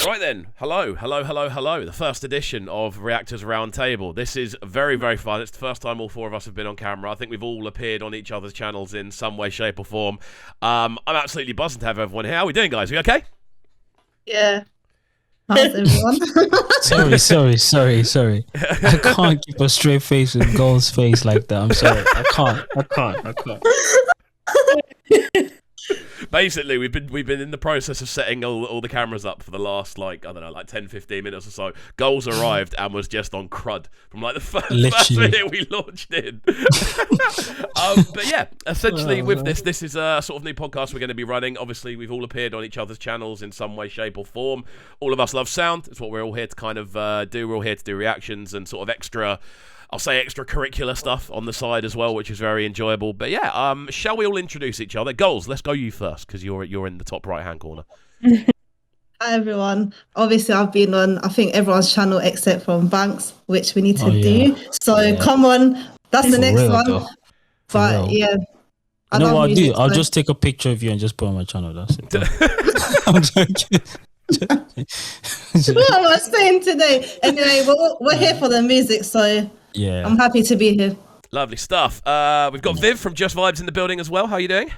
Right then, hello. The first edition of Reactors Roundtable. This is very, very fun. It's the first time all four of us have been on camera. I think we've all appeared on each other's channels in some way, shape or form. I'm absolutely buzzing to have everyone here. How are we doing, guys? Are we okay? Yeah. How's everyone? Sorry. I can't keep a straight face with Gold's face like that. I'm sorry. I can't. Basically, we've been in the process of setting all the cameras up for the last, like, I don't know, like 10-15 minutes or so. Goals arrived and was just on crud from like the first minute we launched in. But yeah, essentially with this is a sort of new podcast we're going to be running. Obviously, we've all appeared on each other's channels in some way, shape or form. All of us love sound. It's what we're all here to kind of do. We're all here to do reactions and sort of extracurricular stuff on the side as well, which is very enjoyable. But yeah, shall we all introduce each other? Goals, let's go you first, because you're in the top right-hand corner. Hi everyone. Obviously, I've been on, I think, everyone's channel except from Banks, which we need to do. So come on, that's the next one. Though. But yeah. You know what I'll do? I'll just take a picture of you and just put on my channel. That's it. I'm joking. What am I saying today? Anyway, we're here for the music, so yeah, I'm happy to be here. Lovely stuff. We've got Viv from Just Vibes in the building as well. How are you doing?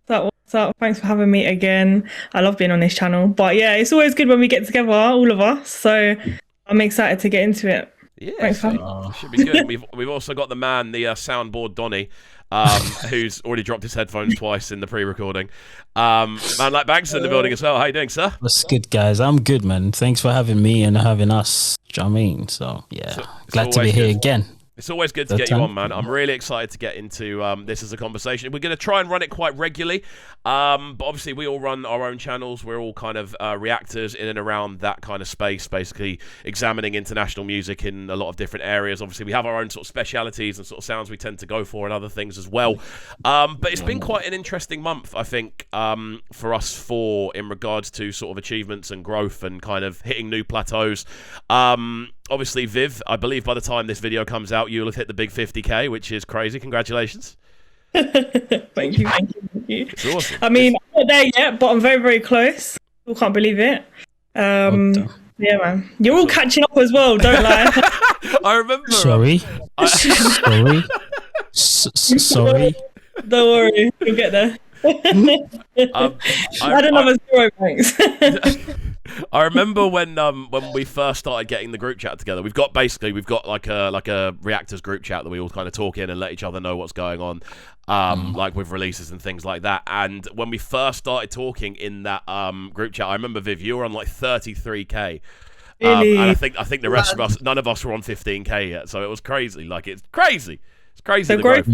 What's up? Thanks for having me again. I love being on this channel. But yeah, it's always good when we get together, all of us. So I'm excited to get into it. Yeah, thanks for having me. Should be good. We've also got the man, the soundboard Donny, who's already dropped his headphones twice in the pre-recording. Man like Banks in the building as well. How you doing, sir? What's good, guys? I'm good, man. Thanks for having me and having us. Do you know what I mean? So yeah, glad to be here again. It's always good to get you on, man. I'm really excited to get into this as a conversation. We're going to try and run it quite regularly, but obviously we all run our own channels. We're all kind of reactors in and around that kind of space, basically examining international music in a lot of different areas. Obviously we have our own sort of specialities and sort of sounds we tend to go for and other things as well. But it's been quite an interesting month, I think, for us four in regards to sort of achievements and growth and kind of hitting new plateaus. Obviously, Viv, I believe by the time this video comes out, you'll have hit the big 50k, which is crazy. Congratulations. Thank you. It's awesome. I mean, I'm not there yet, but I'm very, very close. Still can't believe it. Yeah, man. You're all catching up as well, don't lie. I remember. Sorry. Sorry. Don't worry, you'll get there. I don't know if thanks. I remember when we first started getting the group chat together. We've got like a Reactors group chat that we all kind of talk in and let each other know what's going on, like with releases and things like that. And when we first started talking in that group chat, I remember Viv, you were on like 33k. Really? And I think the rest of us, none of us were on 15k yet. So it was crazy. Like it's crazy. The growth.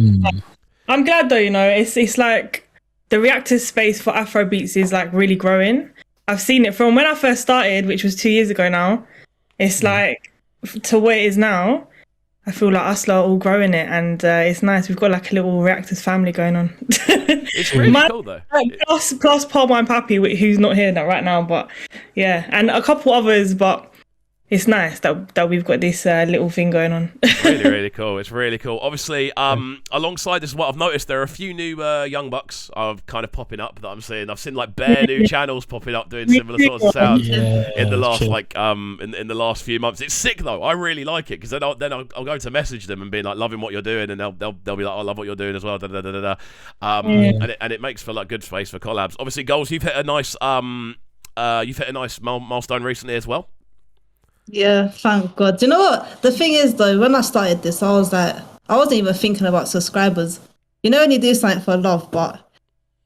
I'm glad though. You know, it's like the Reactors space for Afrobeats is like really growing. I've seen it from when I first started, which was 2 years ago now. It's like to where it is now. I feel like us lot are all growing it, and it's nice. We've got like a little Reactors family going on. It's really cool though. Plus Paul and Pappy, who's not here right now, but yeah, and a couple others, but it's nice that we've got this little thing going on. Really cool. It's really cool. Obviously, alongside this, what I've noticed, there are a few new young bucks kind of popping up that I'm seeing. I've seen like bare new channels popping up doing similar sorts of sounds in the last in the last few months. It's sick though. I really like it because then I'll go to message them and be like loving what you're doing, and they'll be like, I love what you're doing as well. And it makes for like good space for collabs. Obviously, Goals, you've hit a nice milestone recently as well. Yeah, thank God. You know what? The thing is, though, when I started this, I was like, I wasn't even thinking about subscribers. You know, when you do something for love, but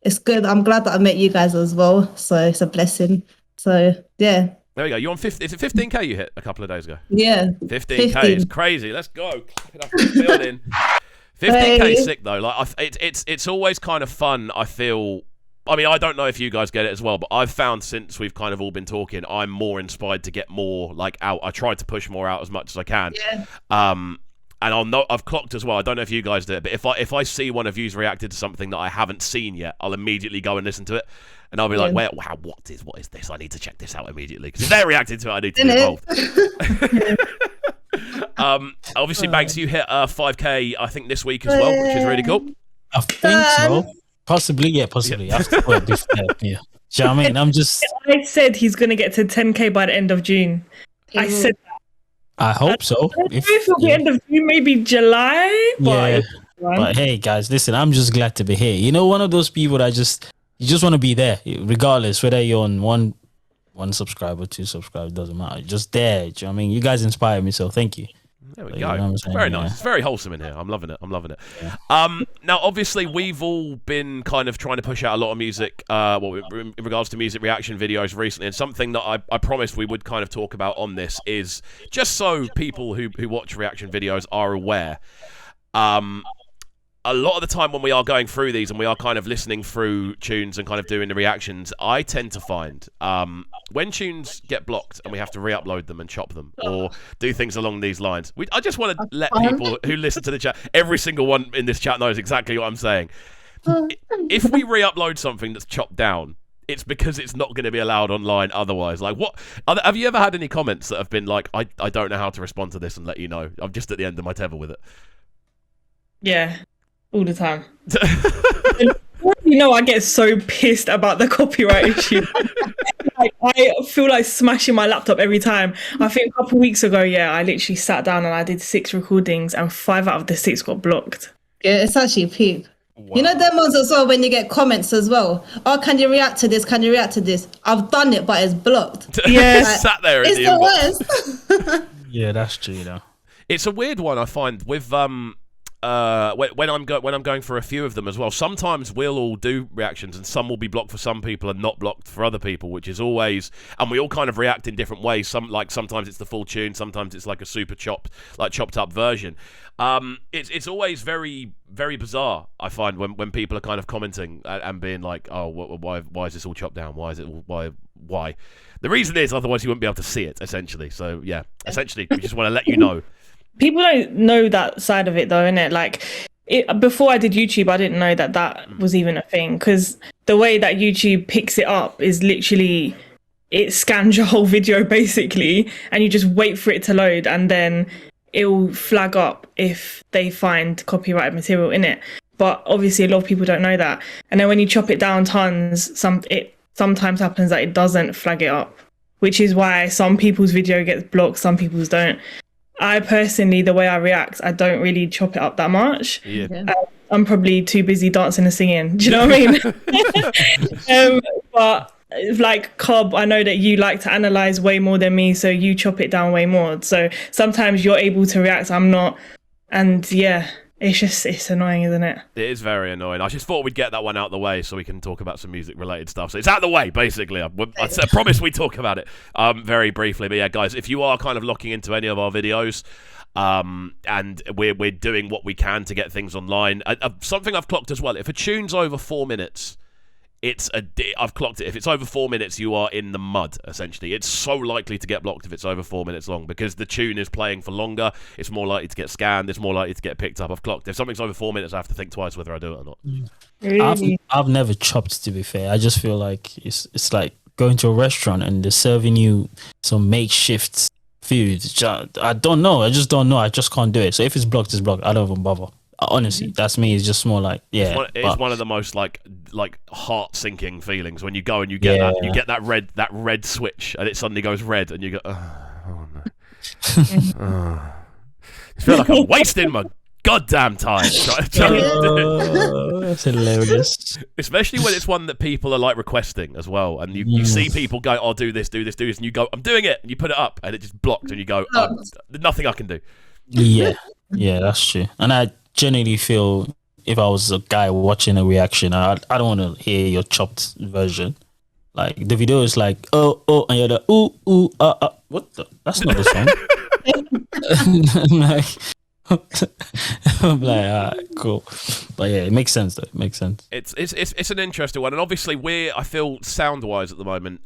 it's good. I'm glad that I met you guys as well. So it's a blessing. So, yeah. There we go. You're on 50. Is it 15k you hit a couple of days ago? Yeah. 15k is crazy. Let's go. Clap it up in the building. 15k is sick, though. Like, it's always kind of fun, I feel. I mean, I don't know if you guys get it as well, but I've found since we've kind of all been talking, I'm more inspired to get more like out. I try to push more out as much as I can. Yeah. And I've clocked as well. I don't know if you guys do it, but if I see one of you's reacted to something that I haven't seen yet, I'll immediately go and listen to it, and I'll be like, "Wow, what is this? I need to check this out immediately." Because if they're reacting to it, I need to be involved. Obviously, Banks, you hit 5k I think this week as well, which is really cool. I think so. Possibly, yeah, possibly. After work, yeah. Do you know what I mean? I said he's gonna get to 10K by the end of June. I said that. I hope so. I don't know if it'll be end of June, maybe July. Yeah. But hey, guys, listen, I'm just glad to be here. You know, one of those people that you just want to be there, regardless whether you're on one subscriber, 2 subscribers, doesn't matter. Just there. Do you know what I mean? You guys inspire me, so thank you. There we go. Very nice. It's very wholesome in here. I'm loving it. Yeah. Now, obviously, we've all been kind of trying to push out a lot of music, in regards to music reaction videos recently, and something that I promised we would kind of talk about on this is just so people who watch reaction videos are aware. A lot of the time when we are going through these and we are kind of listening through tunes and kind of doing the reactions, I tend to find when tunes get blocked and we have to re-upload them and chop them or do things along these lines. I just want to let people who listen to the chat, every single one in this chat knows exactly what I'm saying. If we re-upload something that's chopped down, it's because it's not going to be allowed online otherwise. Like, what? Have you ever had any comments that have been like, I don't know how to respond to this and let you know? I'm just at the end of my tether with it. Yeah. All the time. You know, I get so pissed about the copyright issue. Like, I feel like smashing my laptop every time. I think a couple of weeks ago, I literally sat down and I did 6 recordings and 5 out of the 6 got blocked. Yeah, it's actually peak. Wow. You know them ones as well when you get comments as well. Oh, can you react to this? Can you react to this? I've done it, but it's blocked. Yeah, like, sat there. It's the worst. Yeah, that's true. You know, it's a weird one I find with when I'm going for a few of them as well. Sometimes we'll all do reactions and some will be blocked for some people and not blocked for other people, which is always, and we all kind of react in different ways. Sometimes it's the full tune, sometimes it's like a super chopped up version. It's always very, very bizarre, I find, when people are kind of commenting and being like, oh, why is this all chopped down? Why? The reason is otherwise you wouldn't be able to see it, essentially. So yeah, essentially we just want to let you know. People don't know that side of it though, innit? Like, before I did YouTube, I didn't know that was even a thing, because the way that YouTube picks it up is literally, it scans your whole video basically, and you just wait for it to load, and then it will flag up if they find copyrighted material in it. But obviously a lot of people don't know that. And then when you chop it down tons, it sometimes happens that it doesn't flag it up, which is why some people's video gets blocked, some people's don't. I personally, the way I react, I don't really chop it up that much. Yeah. I'm probably too busy dancing and singing. Do you know what I mean? But like Cobb, I know that you like to analyze way more than me, so you chop it down way more. So sometimes you're able to react, I'm not. And yeah, it's annoying, isn't it? It is very annoying. I just thought we'd get that one out of the way so we can talk about some music related stuff. So it's out of the way, basically. I promise we talk about it very briefly. But yeah, guys, if you are kind of looking into any of our videos, and we're doing what we can to get things online. Something I've clocked as well, if a tune's over 4 minutes, I've clocked it. If it's over 4 minutes, you are in the mud, essentially. It's so likely to get blocked if it's over 4 minutes long, because the tune is playing for longer. It's more likely to get scanned. It's more likely to get picked up. I've clocked. If something's over 4 minutes, I have to think twice whether I do it or not. Really? I've never chopped, to be fair. I just feel like it's like going to a restaurant and they're serving you some makeshift food. I don't know. I just don't know. I just can't do it. So if it's blocked, it's blocked. I don't even bother. Honestly, that's me. It's just more like, yeah. It's one of the most like heart sinking feelings when you go and you get that red switch and it suddenly goes red and you go, oh no. I feel like I'm wasting my goddamn time. That's hilarious. Especially when it's one that people are like requesting as well, and you see people go, "Oh, do this," and you go, "I'm doing it," and you put it up, and it just blocked, and you go, "Nothing I can do." Yeah, that's true. And I genuinely feel if I was a guy watching a reaction, I don't want to hear your chopped version. Like the video is like, oh, and you're like, ooh, what the? That's not the song. I'm like, alright, cool. But yeah, it makes sense though. It makes sense. It's an interesting one, and obviously I feel sound wise at the moment,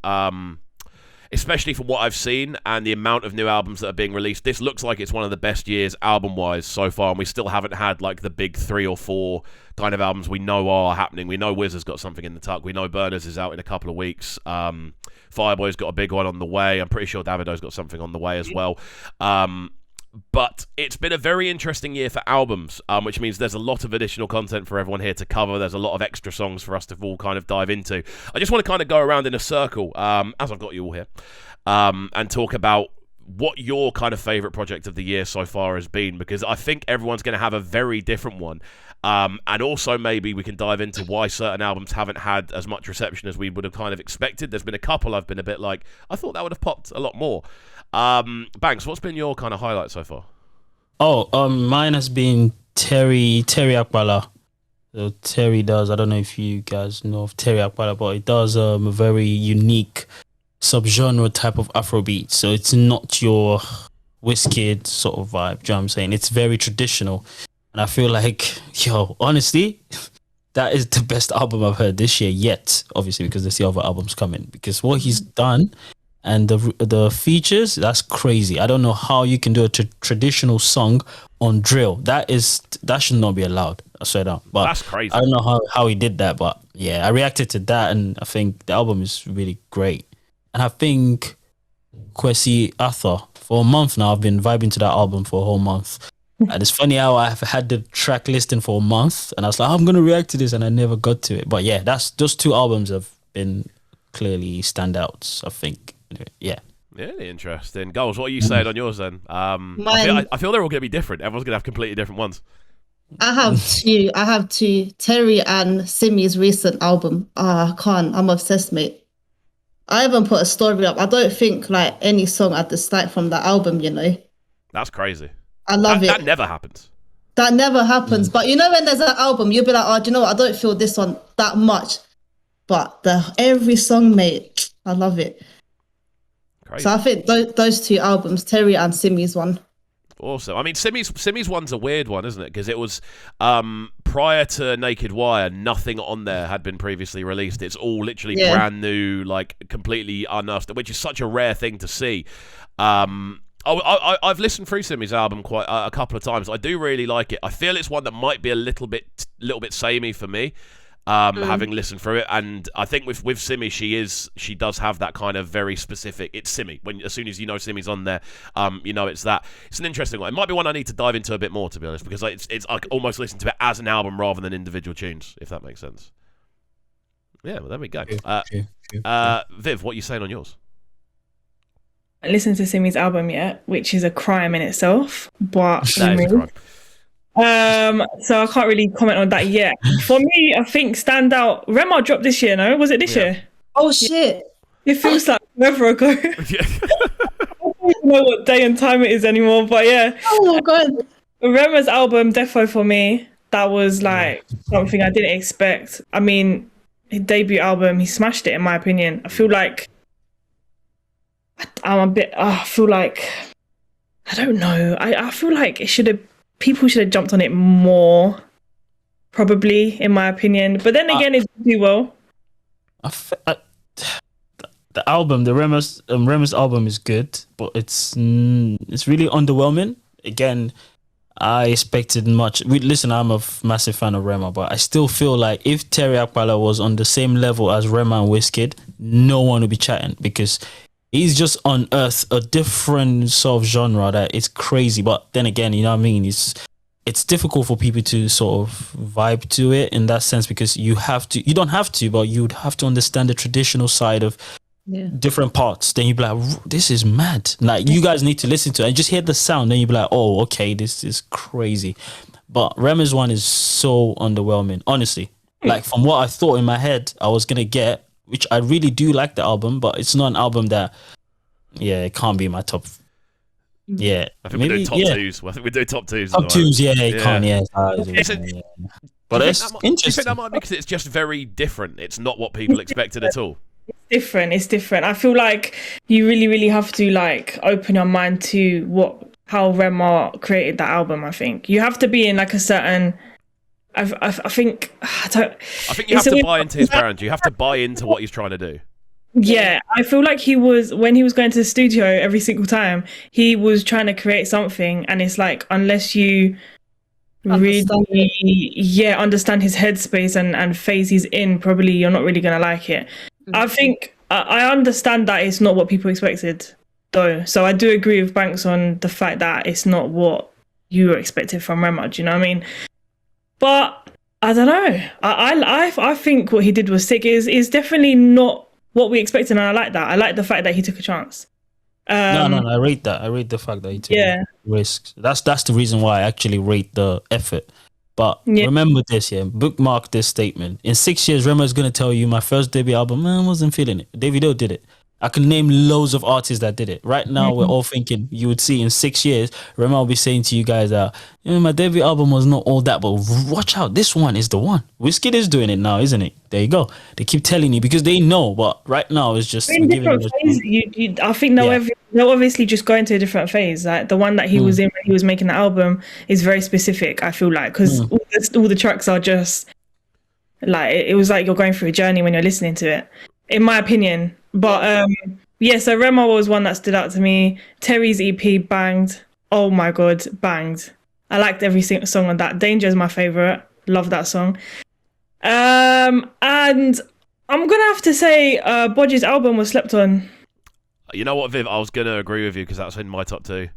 especially from what I've seen and the amount of new albums that are being released, this looks like it's one of the best years album wise so far, and we still haven't had like the big 3 or 4 kind of albums we know are happening. We know Wiz has got something in the tuck. We know Burna'S is out in a couple of weeks. Fireboy's got a big one on the way. I'm pretty sure Davido's got something on the way as well. But it's been a very interesting year for albums, which means there's a lot of additional content for everyone here to cover. There's a lot of extra songs for us to all kind of dive into. I just want to kind of go around in a circle, as I've got you all here, and talk about what your kind of favourite project of the year so far has been, because I think everyone's going to have a very different one. And also maybe we can dive into why certain albums haven't had as much reception as we would have kind of expected. There's been a couple I've been a bit like, I thought that would have popped a lot more. Banks, what's been your kind of highlight so far? Mine has been Terry Akbala. So Terry does, I don't know if you guys know of Terry Akbala, but it does a very unique subgenre type of Afrobeat. So it's not your Wizkid sort of vibe, do you know what I'm saying? It's very traditional. And I feel like, honestly, that is the best album I've heard this year yet, obviously, because there's the other albums coming. Because what he's done and the features, that's crazy. I don't know how you can do a traditional song on drill. That should not be allowed. I swear down. But that's crazy. I don't know how he did that, but yeah, I reacted to that, and I think the album is really great. And I think Kwesi Arthur, for a month now, I've been vibing to that album for a whole month. And it's funny how I've had the track listing for a month, and I was like, I'm going to react to this, and I never got to it. But yeah, those two albums have been clearly standouts, I think. Yeah. Really interesting. Goals, what are you saying on yours then? I feel they're all going to be different. Everyone's going to have completely different ones. I have two. Terry and Simi's recent album. I can't. I'm obsessed, mate. I haven't put a story up. I don't think like any song I dislike from that album, That's crazy. I love it. That never happens. That never happens. But when there's an album, you'll be like, do you know what? I don't feel this one that much. But every song, mate, I love it. Crazy. So I think those two albums, Terry and Simi's one. Awesome. I mean, Simi's one's a weird one, isn't it? Because it was prior to Naked Wire, nothing on there had been previously released. It's all literally brand new, like completely unasked, which is such a rare thing to see. I've listened through Simi's album quite a couple of times. I do really like it. I feel it's one that might be a little bit samey for me, having listened through it. And I think with Simi, she does have that kind of very specific. It's Simi. As soon as you know Simi's on there, it's that. It's an interesting one. It might be one I need to dive into a bit more, to be honest, because it's I almost listen to it as an album rather than individual tunes, if that makes sense. Yeah, well, there we go. Viv, what are you saying on yours? I haven't listened to Simi's album yet, which is a crime in itself. But that is a crime. So I can't really comment on that yet. For me, I think standout. Rema dropped this year, no? Was it this year? Oh shit! It feels like forever ago. I don't even know what day and time it is anymore, but yeah. Oh my god! Rema's album, Defo, for me, that was like something I didn't expect. I mean, his debut album, he smashed it in my opinion. I feel like I feel like I don't know. I feel like people should have jumped on it more, probably, in my opinion. But then again, it did do well. The album, the Rema's album is good, but it's really underwhelming. Again, I expected much. Listen, I'm a massive fan of Rema, but I still feel like if Terry Akbala was on the same level as Rema and Wizkid, no one would be chatting, because he's just unearthed a different sort of genre that is crazy. But then again, you know what I mean? It's difficult for people to sort of vibe to it in that sense, because you don't have to, but you'd have to understand the traditional side of different parts. Then you'd be like, this is mad. Like, you guys need to listen to it and just hear the sound. Then you'd be like, oh, okay, this is crazy. But Rema's one is so underwhelming, honestly. Like, from what I thought in my head I was going to get, which I really do like the album, but it's not an album that, it can't be my top. Yeah, I think we're doing top twos. I think we're doing top twos. Top twos, it can't. But it's interesting. Do you think that might be because it's just very different? It's not what people expected at all. It's different. I feel like you really, really have to like open your mind to how Rema created that album. I think you have to be in like a certain. I think you have to buy into his brand. You have to buy into what he's trying to do. Yeah, I feel like when he was going to the studio every single time, he was trying to create something, and it's like, unless you really understand his headspace and phase he's in, probably you're not really gonna like it. I think I understand that it's not what people expected. though. So I do agree with Banks on the fact that it's not what you were expected from Rema. Do you know what I mean? But I don't know. I think what he did was sick. Is definitely not what we expected, and I like that. I like the fact that he took a chance. No, I rate that. I rate the fact that he took risks. That's the reason why I actually rate the effort. But remember this, bookmark this statement. In 6 years, Rema is going to tell you my first debut album, man, I wasn't feeling it. Davido did it. I can name loads of artists that did it. Right now, we're all thinking, you would see in 6 years, Rema will be saying to you guys that, my debut album was not all that, but watch out, this one is the one. Wizkid is doing it now, isn't it? There you go. They keep telling you because they know, but right now it's just... in different phases. I think they'll obviously just go into a different phase. Like the one that he was in when he was making the album is very specific, I feel like, because all the tracks are just... like, it was like you're going through a journey when you're listening to it, in my opinion. But so Rema was one that stood out to me. Terry's EP banged. Oh my god, banged. I liked every single song on that. Danger is my favorite. Love that song. And I'm gonna have to say Bodge's album was slept on. You know what, Viv? I was gonna agree with you because that's in my top 2.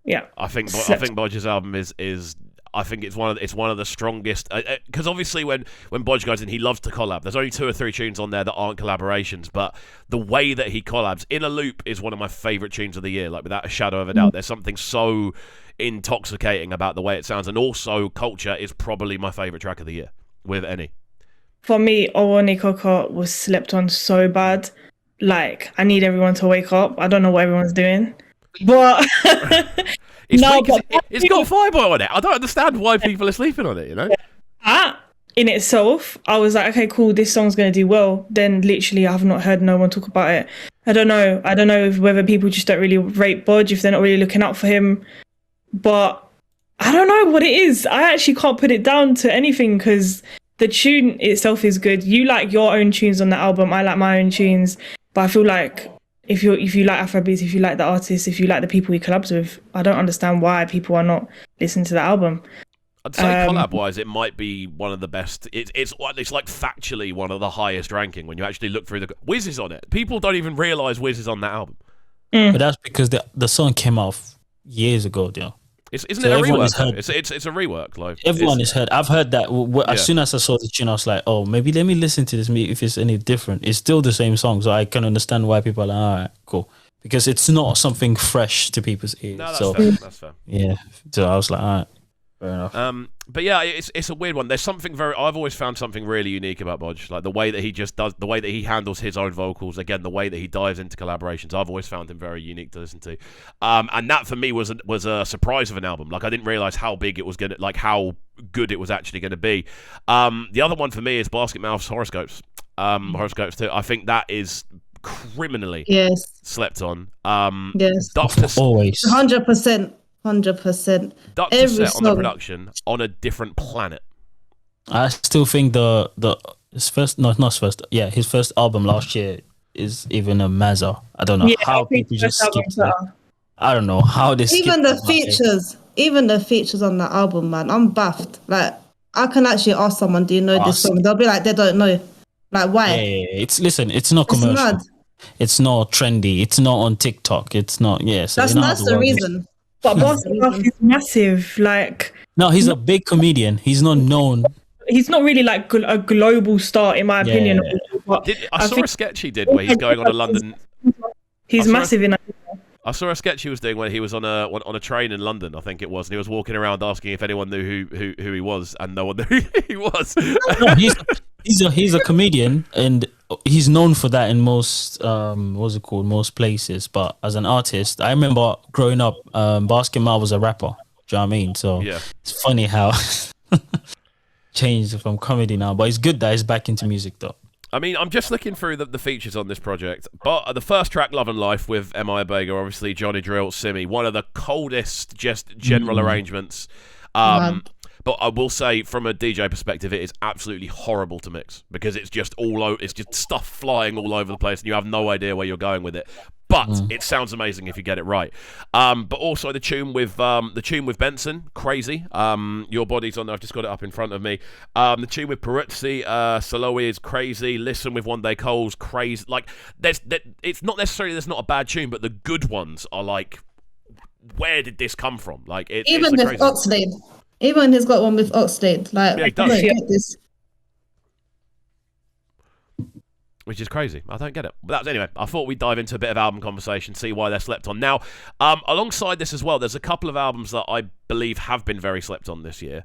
Yeah, I think Bodge's album is. I think it's one of the strongest because obviously when Bodge goes in, he loves to collab. There's only 2 or 3 tunes on there that aren't collaborations, but the way that he collabs, In a Loop is one of my favorite tunes of the year, like without a shadow of a doubt. There's something so intoxicating about the way it sounds, and also Culture is probably my favorite track of the year with any. For me, Owoni Koko was slept on so bad. Like, I need everyone to wake up. I don't know what everyone's doing, but. It's got Fireboy on it. I don't understand why people are sleeping on it, you know? That, in itself, I was like, okay, cool, this song's going to do well. Then literally, I have not heard no one talk about it. I don't know whether people just don't really rate Bodge, if they're not really looking out for him. But I don't know what it is. I actually can't put it down to anything because the tune itself is good. You like your own tunes on the album. I like my own tunes. But I feel like if you like Afrobeats, if you like the artists, if you like the people he collabs with, I don't understand why people are not listening to the album. I'd say collab-wise, it might be one of the best. It's like factually one of the highest ranking when you actually look through the... Wiz is on it. People don't even realise Wiz is on that album. But that's because the song came out years ago, Isn't it a rework? It's a rework. Like, everyone has heard. I've heard that. As soon as I saw the tune, I was like, oh, maybe let me listen to this, if it's any different. It's still the same song, so I can understand why people are like, all right, cool. Because it's not something fresh to people's ears. No, that's fair. Yeah, so I was like, all right, fair enough. But yeah, it's a weird one. There's something I've always found something really unique about Bodge, like the way that he just does, the way that he handles his own vocals. Again, the way that he dives into collaborations. I've always found him very unique to listen to. And that for me was a surprise of an album. Like I didn't realize how big it was gonna, like how good it was actually gonna be. The other one for me is Basket Mouth's Horoscopes. Horoscopes too. I think that is criminally slept on. Yes, always 100%. Dr. Set on the production on a different planet. I still think his first album last year is even a mazza. I don't know how people just skip that. I don't know how they skip even the features on the album, man. I'm baffed. Like I can actually ask someone, do you know this song? They'll be like, they don't know. Like why? It's not commercial. It's not trendy. It's not on TikTok. It's not. So that's the reason. But Basket is massive. Like no, he's a big comedian. He's not known. He's not really like a global star, in my opinion. I saw a sketch he did where he's going on a London. He's massive in. I saw a sketch he was doing when he was on a train in London, I think it was, and he was walking around asking if anyone knew who he was, and no one knew who he was. No, he's a comedian, and he's known for that in most most places. But as an artist, I remember growing up, Basket Mouth was a rapper. Do you know what I mean? So it's funny how changed from comedy now, but it's good that he's back into music though. I mean, I'm just looking through the features on this project, but the first track, Love and Life, with M.I. Abega, obviously Johnny Drill, Simi, one of the coldest, just general arrangements. But I will say, from a DJ perspective, it is absolutely horrible to mix because it's just it's just stuff flying all over the place, and you have no idea where you're going with it. But it sounds amazing if you get it right. But also the tune with Benson, crazy. Your Body's on there. I've just got it up in front of me. The tune with Peruzzi, Saloe is crazy. Listen with One Day Cole's crazy. Like it's not necessarily there's not a bad tune, but the good ones are like, where did this come from? Like even it's with Oxlade, even he's got one with Oxlade. Like he I does. don't get this. Which is crazy. I don't get it. But anyway, I thought we'd dive into a bit of album conversation, see why they're slept on. Now, alongside this as well, there's a couple of albums that I believe have been very slept on this year.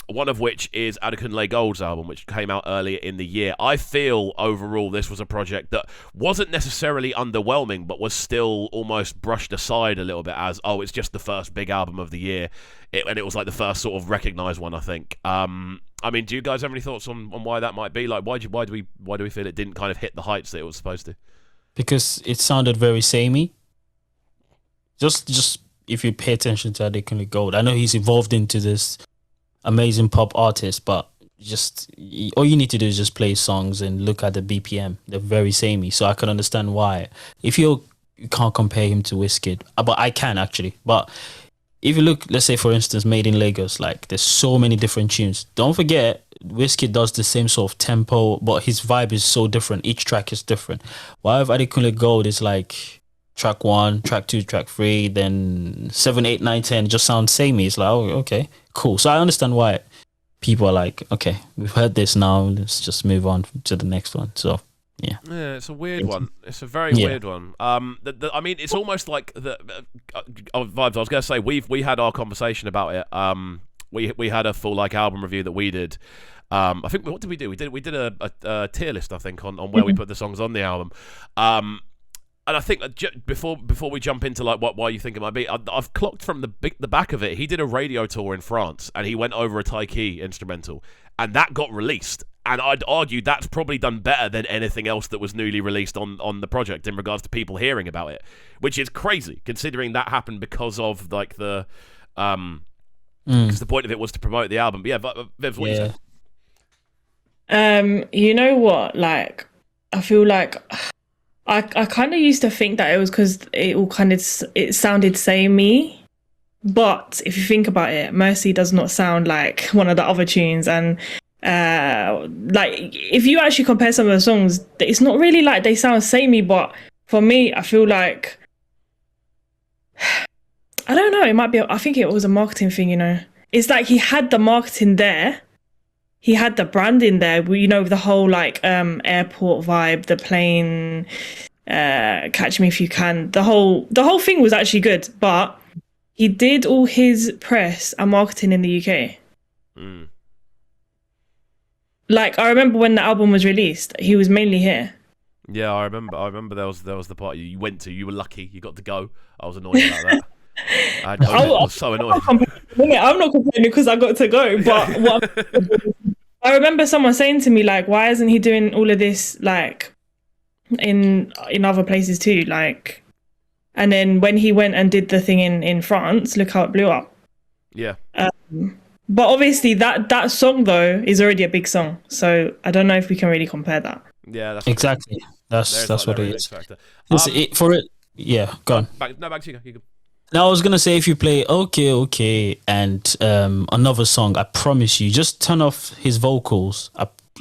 One of which is Adekunle Gold's album, which came out earlier in the year. I feel overall this was a project that wasn't necessarily underwhelming, but was still almost brushed aside a little bit as, oh, it's just the first big album of the year. And it was like the first sort of recognised one, I think. I mean, do you guys have any thoughts on why that might be? Like, why do we feel it didn't kind of hit the heights that it was supposed to? Because it sounded very samey. Just if you pay attention to Adekunle Gold, I know he's evolved into this amazing pop artist, but just all you need to do is just play songs and look at the BPM. They're very samey, so I can understand why. If you can't compare him to Wizkid, but I can actually. But if you look, let's say for instance, Made in Lagos, like there's so many different tunes. Don't forget, Wizkid does the same sort of tempo, but his vibe is so different. Each track is different. While Adekunle Gold is like track 1, track 2, track 3, then 7, 8, 9, 10 just sounds samey. It's like, oh, okay, cool. So I understand why people are like, okay, we've heard this now, let's just move on to the next one. So yeah, it's a weird one. It's a very weird one. I mean, it's almost like the vibes. I was going to say we had our conversation about it. We had a full like album review that we did. I think what did we do? We did a tier list, I think, on where we put the songs on the album. And I think before we jump into like why you think it might be, I've clocked from the back of it. He did a radio tour in France, and he went over a Taiki instrumental, and that got released. And I'd argue that's probably done better than anything else that was newly released on the project in regards to people hearing about it, which is crazy considering that happened because of like the because the point of it was to promote the album. But yeah, Vivs, what you say? You know what? Like, I feel like I kind of used to think that it was because it sounded samey, but if you think about it, Mercy does not sound like one of the other tunes, and like if you actually compare some of the songs, it's not really like they sound samey. But for me, I feel like I don't know. It might be. I think it was a marketing thing. You know, it's like he had the marketing there. He had the branding there, you know, the whole like airport vibe, the plane, Catch Me If You Can. The whole thing was actually good, but he did all his press and marketing in the UK. Like I remember when the album was released, he was mainly here. Yeah, I remember there was the party you went to. You were lucky, you got to go. I was annoyed about that. I was so annoyed. I'm not complaining because I got to go, but I remember someone saying to me like, why isn't he doing all of this like in other places too? Like, and then when he went and did the thing in France, look how it blew up. Yeah. But obviously that song though is already a big song, so I don't know if we can really compare that. Yeah, that's exactly. That's like what it is. Yeah, go on. Back to you. Now I was gonna say if you play okay and another song, I promise you, just turn off his vocals.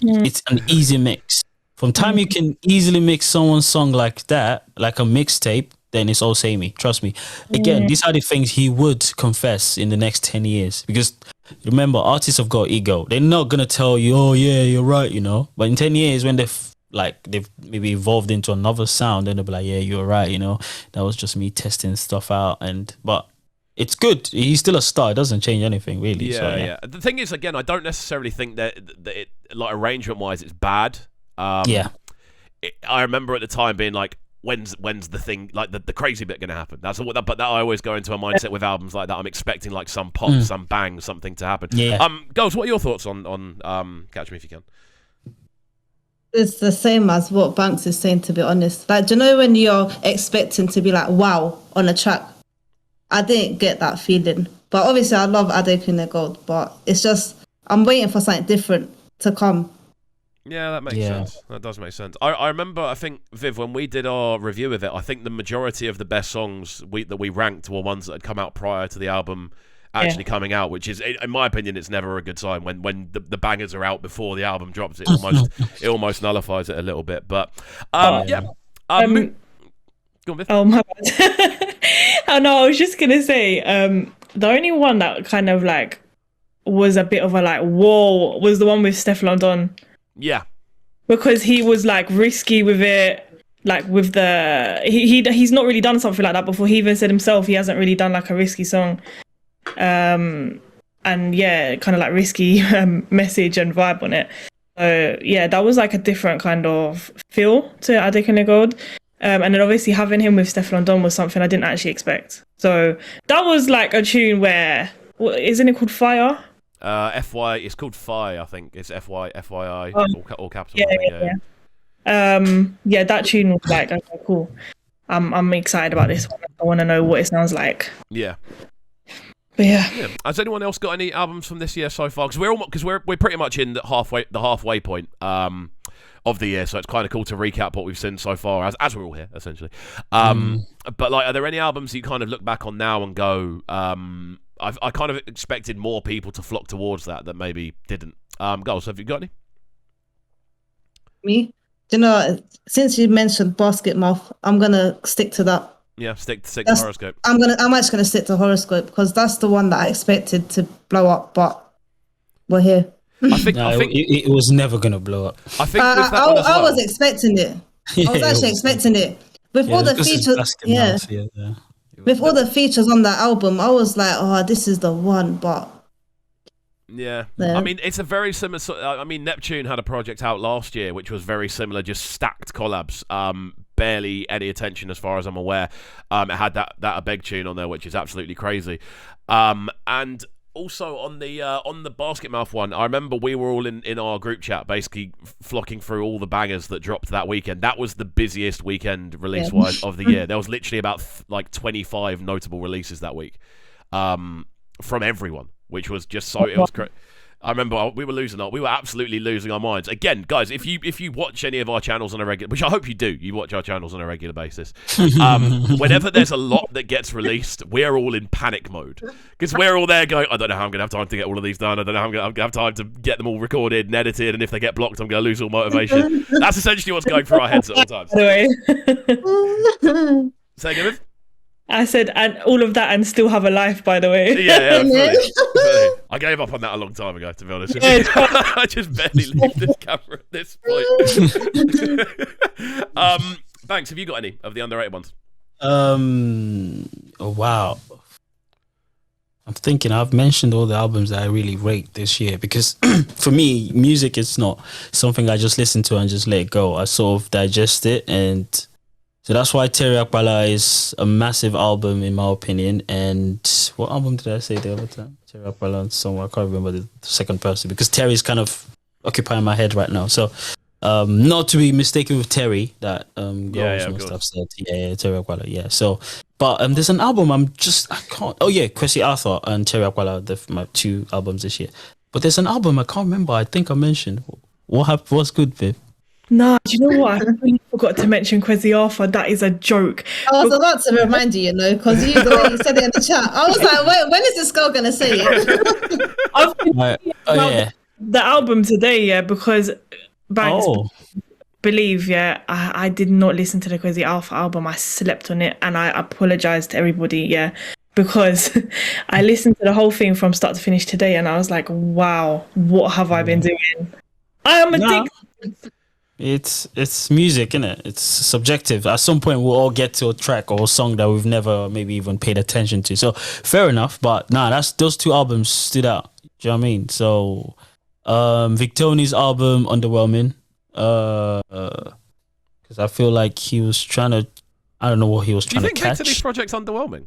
It's an easy mix. From time you can easily mix someone's song like that, like a mixtape, then it's all samey. Trust me. Again, these are the things he would confess in the next 10 years. Because remember, artists have got ego. They're not gonna tell you, oh yeah, you're right, you know. But in 10 years, when they've maybe evolved into another sound, then they'll be like, yeah, you're right, you know, that was just me testing stuff out. But it's good. He's still a star. It doesn't change anything really. Yeah. The thing is, again, I don't necessarily think that it, like arrangement wise, it's bad. I remember at the time being like, when's the thing, like the crazy bit gonna happen? But that I always go into a mindset with albums like that. I'm expecting like some pop, some bang, something to happen. Yeah. Girls, what are your thoughts on Catch Me If You Can? It's the same as what Banks is saying, to be honest. Like, do you know when you're expecting to be like, wow, on a track? I didn't get that feeling. But obviously, I love Adekunle Gold, but it's just, I'm waiting for something different to come. Yeah, that makes sense. That does make sense. I remember, I think, Viv, when we did our review of it, I think the majority of the best songs that we ranked were ones that had come out prior to the album actually coming out, which is, in my opinion, it's never a good sign when the bangers are out before the album drops. It almost nullifies it a little bit. But go on, Viv. Oh my bad. Oh no, I was just gonna say, the only one that kind of like was a bit of a like whoa was the one with Stefflon Don. Yeah, because he was like risky with it, like with the he's not really done something like that before. He even said himself he hasn't really done like a risky song, and yeah, kind of like risky message and vibe on it. So yeah, that was like a different kind of feel to Adekunle Gold. And then obviously having him with Stefflon Don was something I didn't actually expect. So that was like a tune where, isn't it called Fire? It's called Fi, I think. It's FYI, all capital. Yeah, that tune was like, okay, cool. I'm excited about this one. I want to know what it sounds like. Yeah. But yeah. Has anyone else got any albums from this year so far? Because we're pretty much in the halfway point of the year, so it's kind of cool to recap what we've seen so far as we're all here, essentially. But like, are there any albums that you kind of look back on now and go, I kind of expected more people to flock towards that maybe didn't. Goals, have you got any? Me? Do you know, since you mentioned Basket Mouth, I'm gonna stick to that. Yeah, stick to Horoscope. I'm actually gonna stick to Horoscope because that's the one that I expected to blow up, but we're here. I think it was never gonna blow up. I think with that one as well. I was expecting it. I was actually expecting it with all the features. With all the features on that album, I was like, "Oh, this is the one." But yeah. I mean, it's a very similar. I mean, Neptune had a project out last year, which was very similar, just stacked collabs. Barely any attention, as far as I'm aware. It had that a big tune on there, which is absolutely crazy. And also on the Basket Mouth one, I remember we were all in our group chat, basically flocking through all the bangers that dropped that weekend. That was the busiest weekend release-wise of the year. There was literally about 25 notable releases that week, from everyone, which was just so. It was great. I remember we were absolutely losing our minds. Again, guys, if you watch any of our channels on a regular, which I hope you do, you watch our channels on a regular basis. Whenever there's a lot that gets released, we're all in panic mode because we're all there going, I don't know how I'm going to have time to get all of these done. I don't know how I'm going to have time to get them all recorded and edited. And if they get blocked, I'm going to lose all motivation. That's essentially what's going through our heads at all times. Say again, Viv? I said, and all of that, and still have a life, by the way. Yeah, fully. I gave up on that a long time ago, to be honest with you. I just barely leave this camera at this point. Banks, have you got any of the underrated ones? Oh, wow. I'm thinking I've mentioned all the albums that I really rate this year because for me, music is not something I just listen to and just let it go. I sort of digest it, and so that's why Terry Akbala is a massive album in my opinion. And what album did I say the other time? Terry Akbala song. I can't remember the second person because Terry's kind of occupying my head right now. So not to be mistaken with Terry that must have said. Yeah, Terry Akbala. Yeah. So, but there's an album I can't. Oh yeah, Kwesi Arthur and Terry Akbala, my two albums this year. But there's an album I can't remember. I think I mentioned. What's good, Viv? No, do you know what? I really forgot to mention Kwesi Arthur. That is a joke. I was about to remind you, because the way you said it in the chat, I was like, wait, when is this girl going to say it? I've been the album today, because Banks believe, I did not listen to the Kwesi Arthur album. I slept on it, and I apologize to everybody, because I listened to the whole thing from start to finish today, and I was like, wow, what have I been doing? I am addicted. It's music, innit? It's subjective. At some point, we'll all get to a track or a song that we've never maybe even paid attention to. So fair enough, but those two albums stood out. Do you know what I mean? So Victoni's album, Underwhelming, because I feel like he was trying to. I don't know what he was trying to catch. Do you think Victoni's project's underwhelming?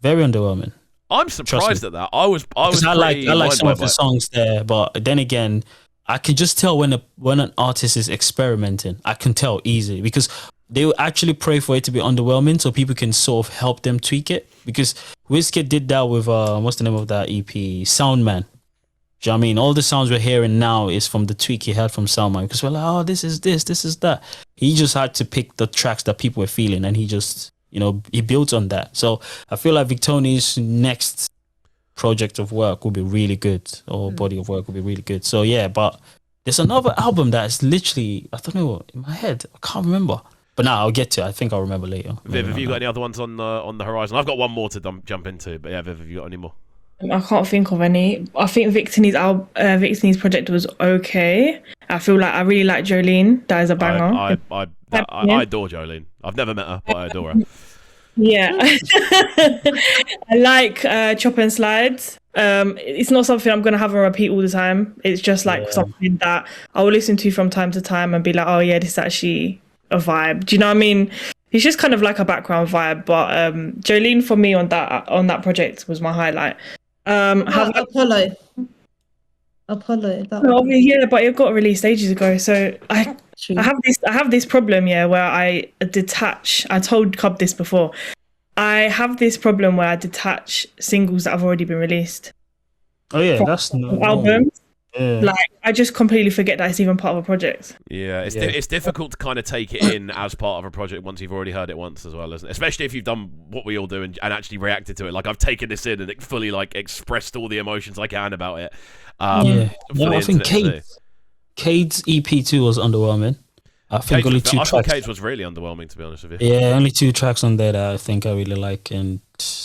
Very underwhelming. I'm surprised at that. I was. I like some of the songs there, but then again, I can just tell when an artist is experimenting. I can tell easily because they will actually pray for it to be underwhelming so people can sort of help them tweak it. Because Wizkid did that with what's the name of that EP? Soundman. Do you know what I mean? All the sounds we're hearing now is from the tweak he had from Salma, because we're like, oh, this is that. He just had to pick the tracks that people were feeling, and he just, he built on that. So I feel like Victoni's next project of work will be really good, or body of work will be really good. So yeah, but there's another album that's literally, I don't know, in my head, I can't remember. But now I'll get to it. I think I'll remember later. Viv, have you got any other ones on the horizon? I've got one more to jump into, but yeah, Viv, have you got any more? I can't think of any. I think Victony's project was okay. I feel like I really like Jolene. That is a banger. I adore Jolene. I've never met her, but I adore her. Yeah. I like Chop and Slides. It's not something I'm going to have on repeat all the time. It's just like something that I will listen to from time to time and be like, oh yeah, this is actually a vibe. Do you know what I mean? It's just kind of like a background vibe. But Jolene for me on that project was my highlight. Apollo. Yeah, but it got released ages ago. So I have this problem, where I detach. I told Cub this before. I have this problem where I detach singles that have already been released. Oh yeah, that's no albums. Yeah. Like I just completely forget that it's even part of a project. Yeah, it's difficult to kind of take it in as part of a project once you've already heard it once as well, isn't it? Especially if you've done what we all do and actually reacted to it. Like I've taken this in and it fully like expressed all the emotions I can about it. I think Cade's EP2 was underwhelming. I think only two tracks. I thought Cade's was really underwhelming, to be honest with you. Yeah, only 2 tracks on there that I think I really like, and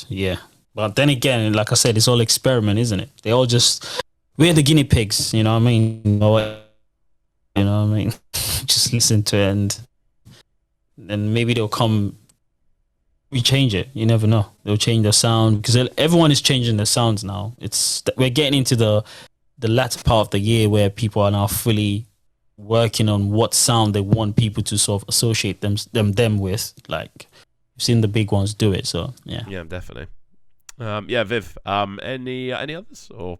yeah. But then again, like I said, it's all experiment, isn't it? They all just. We're the guinea pigs, you know what I mean? Just listen to it and maybe they'll come, we change it. You never know. They'll change the sound because everyone is changing their sounds now. We're getting into the latter part of the year where people are now fully working on what sound they want people to sort of associate them with. Like, you've seen the big ones do it, so yeah. Yeah, definitely. Viv, any others or...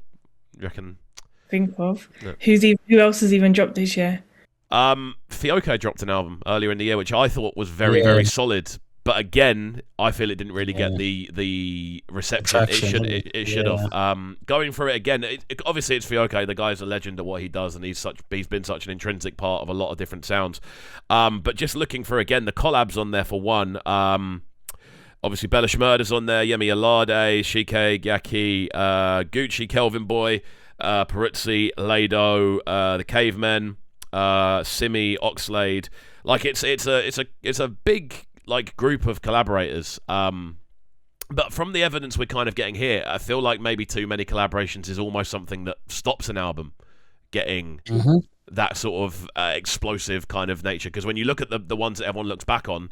You reckon? Think of who else has even dropped this year? Fioko dropped an album earlier in the year, which I thought was very very solid. But again, I feel it didn't really get the reception it should have. Going through it again, obviously it's Fioko. The guy's a legend at what he does, and he's been such an intrinsic part of a lot of different sounds. But just looking through again, the collabs on there for one. Obviously, Bella Shmurda's on there, Yemi Alade, Shike, Yaki, Gucci, Kelvin Boy, Peruzzi, Lado, the Cavemen, Simi, Oxlade. Like it's a big like group of collaborators. But from the evidence we're kind of getting here, I feel like maybe too many collaborations is almost something that stops an album getting that sort of explosive kind of nature. Because when you look at the ones that everyone looks back on,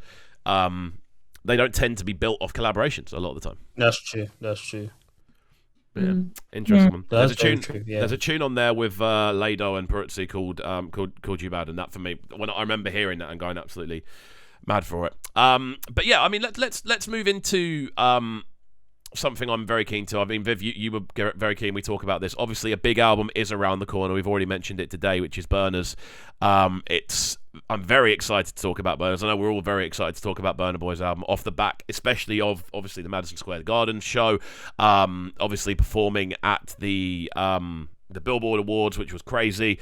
they don't tend to be built off collaborations a lot of the time. That's true. Yeah, interesting one. There's a tune. There's a tune on there with Lado and Peruzzi called You Bad, and that for me, when I remember hearing that and going absolutely mad for it. But yeah, I mean, let's move into something I'm very keen to. I mean, Viv, you were very keen we talk about this. Obviously, a big album is around the corner. We've already mentioned it today, which is Burna'S. I'm very excited to talk about Burna'S. I know we're all very excited to talk about Burna Boy's album off the back, especially of obviously the Madison Square Garden show. Obviously performing at the Billboard Awards, which was crazy.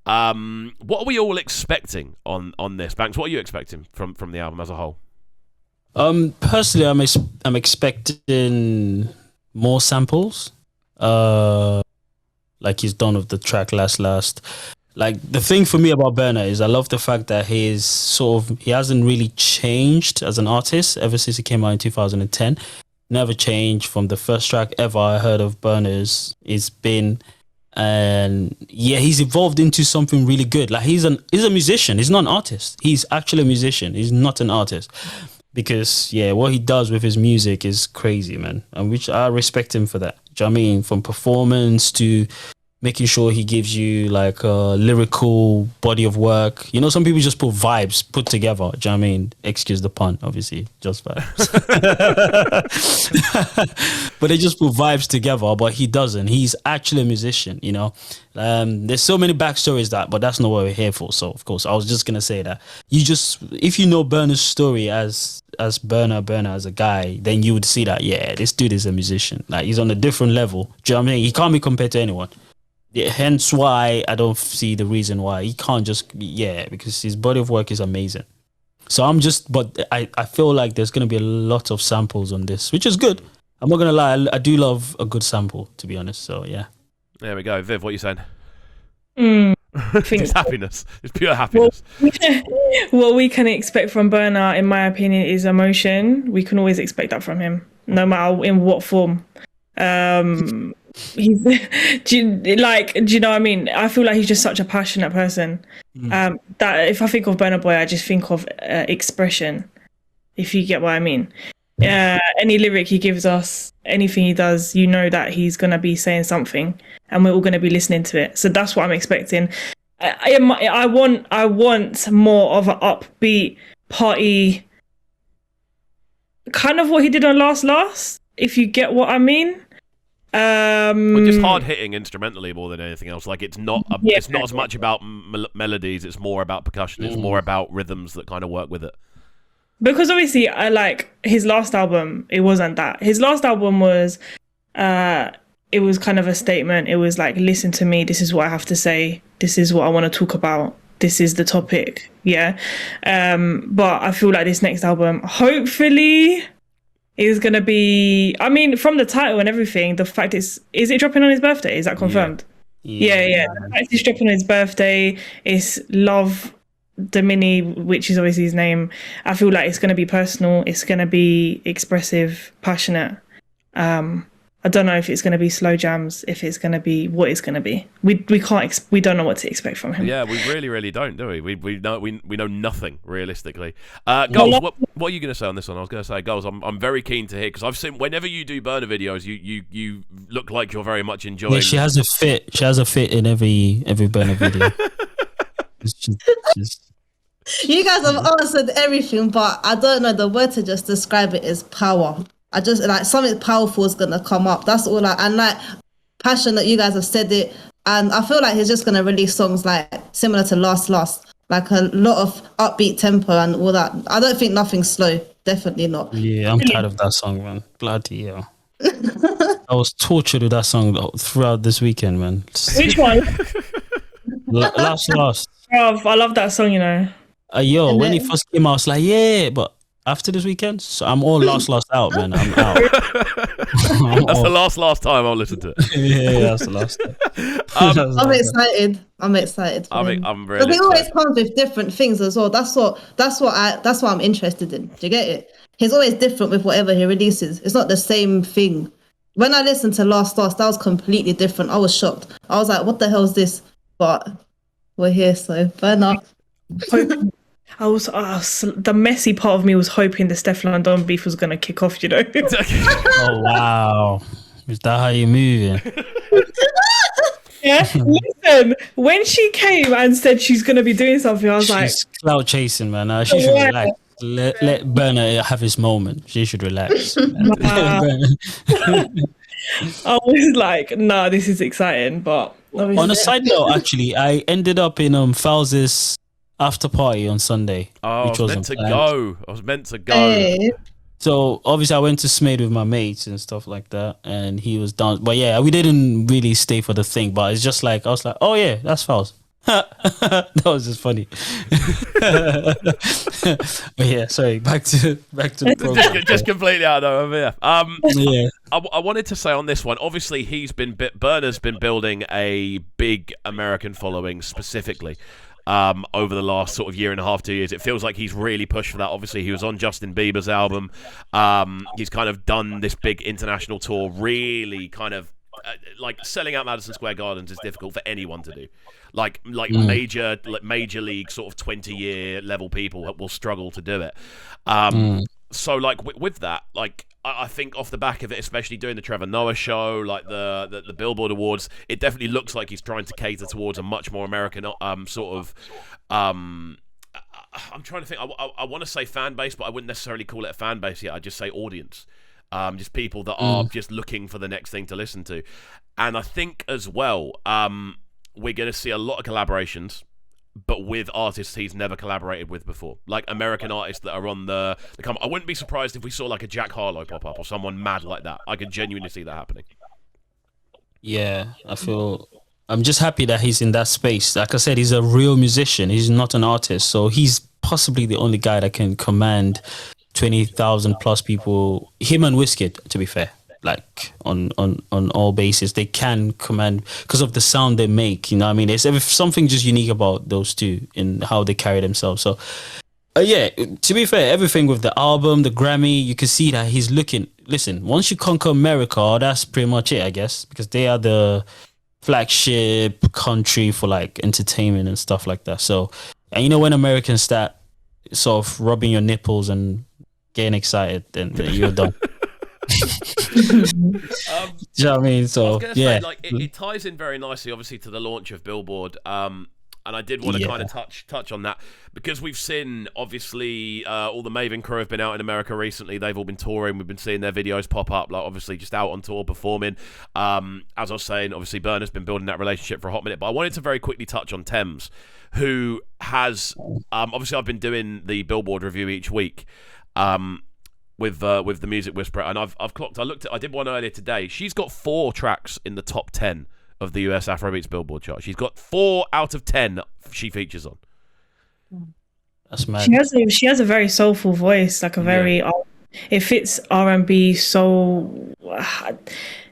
What are we all expecting on this? Banks, what are you expecting from the album as a whole? Personally, I'm expecting more samples, like he's done with the track Last. Like the thing for me about Burna is I love the fact that he hasn't really changed as an artist ever since he came out in 2010. Never changed from the first track ever I heard of Burna'S. It's been, and yeah, he's evolved into something really good. Like he's a musician. He's not an artist. He's actually a musician. He's not an artist. Because what he does with his music is crazy, man, and which I respect him for that. Do you know what I mean? From performance to making sure he gives you like a lyrical body of work. You know, some people just put vibes put together. Do you know what I mean? Excuse the pun, obviously, just vibes. But they just put vibes together, but he doesn't. He's actually a musician, you know. There's so many backstories but that's not what we're here for. So, of course, I was just going to say that. If you know Burna'S story as Burna as a guy, then you would see that, this dude is a musician. Like, he's on a different level. Do you know what I mean? He can't be compared to anyone. Yeah, hence why I don't see the reason why he can't just because his body of work is amazing. So but I feel like there's gonna be a lot of samples on this, which is good. I'm not gonna lie, I do love a good sample, to be honest. So yeah. There we go, Viv. What are you saying? Think It's happiness. It's pure happiness. What we can expect from Burna, in my opinion, is emotion. We can always expect that from him, no matter in what form. He's do you know what I mean? I feel like he's just such a passionate person. That if I think of Burna Boy, I just think of expression. If you get what I mean. Any lyric he gives us, anything he does, you know that he's gonna be saying something, and we're all gonna be listening to it. So that's what I'm expecting. I want more of an upbeat party, kind of what he did on Last. If you get what I mean. But just hard hitting instrumentally more than anything else. Like it's not as much about melodies. It's more about percussion. It's more about rhythms that kind of work with it. Because obviously, I like his last album. It wasn't that. His last album was, it was kind of a statement. It was like, listen to me. This is what I have to say. This is what I want to talk about. This is the topic. Yeah. But I feel like this next album, hopefully, is gonna be. I mean, from the title and everything, the fact is it dropping on his birthday? Is that confirmed? Yeah. The fact it's dropping on his birthday. It's Love Domini, which is obviously his name. I feel like it's going to be personal, it's going to be expressive, passionate. I don't know if it's going to be slow jams, if it's going to be what it's going to be. We don't know what to expect from him. Yeah, we really don't, do we? We know nothing realistically. Goals, what are you going to say on this one? I was going to say, Goals, I'm very keen to hear, because I've seen whenever you do Burna videos, you look like you're very much enjoying. Yeah, she has a fit in every Burna video. It's just You guys have answered everything, but I don't know, the word to just describe it is power. I just like something powerful is gonna come up. That's all. And like passionate, you guys have said it, and I feel like he's just gonna release songs like similar to Last, like a lot of upbeat tempo and all that. I don't think nothing's slow. Definitely not. Yeah, I'm tired of that song, man. Bloody hell. I was tortured with that song throughout this weekend, man. Which one? Last. Bruv, I love that song, you know. When it first came out, I was like, yeah, but after this weekend, so I'm all last out, man. I'm out. That's the last time I'll listen to it. Yeah, that's the last time. I'm excited. I'm really But he always comes with different things as well. That's what I'm interested in. Do you get it? He's always different with whatever he releases. It's not the same thing. When I listened to Last, that was completely different. I was shocked. I was like, what the hell is this? But we're here, so fair enough. I was the messy part of me was hoping the Stefflon Don beef was gonna kick off, you know. Oh wow, is that how you're moving? Yeah, listen, when she came and said she's gonna be doing something, I was she's clout chasing, man. She should relax. Let Burna have his moment. She should relax. I was like, nah, this is exciting. But on a side note, actually, I ended up in Spyce'S after party on Sunday. Oh, which I was meant to go. Hey. So obviously I went to Smade with my mates and stuff like that, and he was down. But yeah, we didn't really stay for the thing. But it's just like I was like, oh yeah, that's Spyce'S. That was just funny. But yeah, sorry. Back to the program. just completely out of yeah. Yeah. I wanted to say on this one, obviously Burna's been building a big American following specifically over the last sort of year and a half, 2 years. It feels like he's really pushed for that. Obviously, he was on Justin Bieber's album. He's kind of done this big international tour, really kind of like selling out Madison Square Gardens is difficult for anyone to do. Like major league sort of 20-year level people will struggle to do it. So like with that, like I think off the back of it, especially doing the Trevor Noah show, like the Billboard Awards, it definitely looks like he's trying to cater towards a much more American sort of. I'm trying to think. I want to say fan base, but I wouldn't necessarily call it a fan base yet. I'd just say audience. Just people that are just looking for the next thing to listen to. And I think as well, we're going to see a lot of collaborations, but with artists he's never collaborated with before. Like American artists that are on the come. I wouldn't be surprised if we saw like a Jack Harlow pop up or someone mad like that. I could genuinely see that happening. Yeah, I feel I'm just happy that he's in that space. Like I said, he's a real musician. He's not an artist, so he's possibly the only guy that can command 20,000 plus people. Him and Wizkid, to be fair, like on all bases, they can command because of the sound they make. You know what I mean? There's something just unique about those two in how they carry themselves. So yeah, to be fair, everything with the album, the Grammy, you can see that he's looking. Listen, once you conquer America, that's pretty much it, I guess, because they are the flagship country for like entertainment and stuff like that. So, and you know, when Americans start sort of rubbing your nipples and getting excited, then you're done. Do you know what I mean? So say, like, it ties in very nicely, obviously, to the launch of Billboard. And I did want to kind of touch on that because we've seen, obviously, all the Maven crew have been out in America recently. They've all been touring. We've been seeing their videos pop up, like obviously just out on tour performing. As I was saying, obviously Burna'S been building that relationship for a hot minute. But I wanted to very quickly touch on Thames, who has obviously I've been doing the Billboard review each week. With the Music Whisperer, and I've clocked. I did one earlier today. She's got 4 tracks in the top 10 of the US Afrobeats Billboard chart. She's got 4 out of 10 she features on. That's mad. She has a very soulful voice, like a very it fits R&B soul.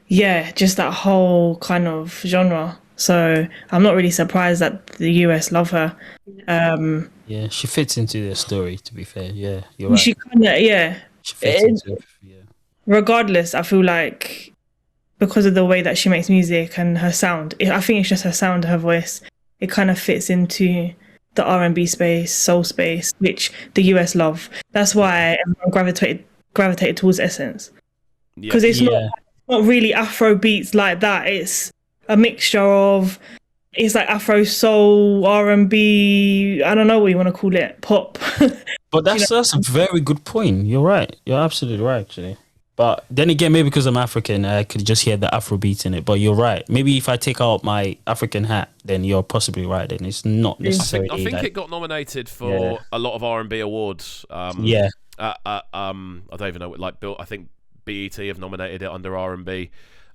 Yeah, just that whole kind of genre. So I'm not really surprised that the US love her. Yeah, she fits into their story. To be fair, yeah, you're right. She kind of She fits into it. Yeah. Regardless, I feel like because of the way that she makes music and her sound, I think it's just her sound, her voice. It kind of fits into the R&B space, soul space, which the US love. That's why everyone gravitated towards Essence, because it's not really Afro beats like that. It's a mixture of, it's like Afro soul, R&B. I don't know what you want to call it, pop. But that's a very good point. You're right. You're absolutely right, actually. But then again, maybe because I'm African, I could just hear the Afro beats in it. But you're right. Maybe if I take out my African hat, then you're possibly right. Then it's not necessarily. I think it got nominated for a lot of R&B awards. I don't even know. Like, I think BET have nominated it under R&B.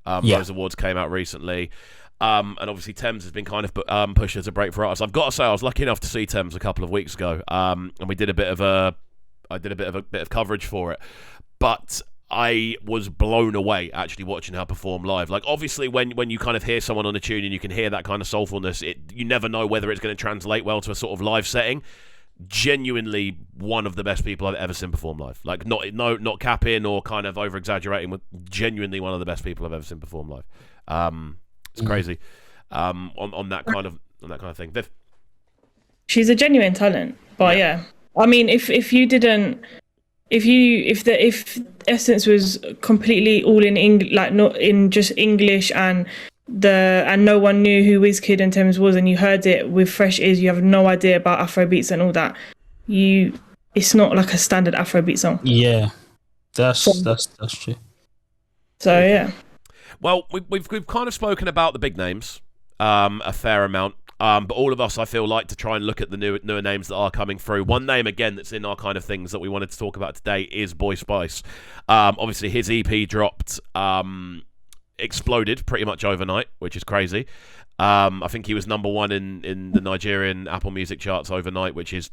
Those awards came out recently. And obviously Thames has been kind of pushed as a break for artists. I've got to say, I was lucky enough to see Thames a couple of weeks ago, and we did a bit of coverage for it. But I was blown away actually watching her perform live. Like, obviously, when you kind of hear someone on a tune and you can hear that kind of soulfulness, you never know whether it's going to translate well to a sort of live setting. Genuinely one of the best people I've ever seen perform live. Like, not capping or kind of over exaggerating. With genuinely one of the best people I've ever seen perform live. It's crazy. On that kind of thing. Viv? She's a genuine talent, but I mean, if Essence was completely all in like not in just English and no one knew who Wizkid and Thames was, and you heard it with fresh ears, you have no idea about Afrobeats and all that. It's not like a standard Afrobeat song. Yeah, that's true. So yeah. Well, we've kind of spoken about the big names a fair amount, but all of us, I feel, like to try and look at the newer names that are coming through. One name, again, that's in our kind of things that we wanted to talk about today is Boy Spice. Obviously, his EP dropped, exploded pretty much overnight, which is crazy. I think he was number 1 in the Nigerian Apple Music charts overnight, which is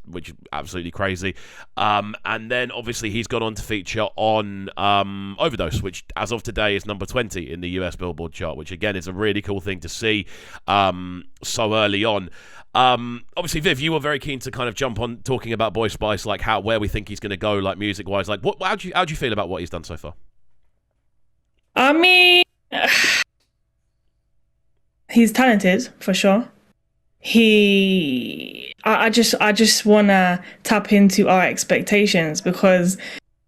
absolutely crazy. And then obviously he's gone on to feature on Overdose, which as of today is number 20 in the US Billboard chart, which again is a really cool thing to see so early on. Obviously, Viv, you were very keen to kind of jump on talking about Boy Spice, like where we think he's going to go, like music wise. Like, how do you feel about what he's done so far? I mean, he's talented for sure. I just wanna tap into our expectations, because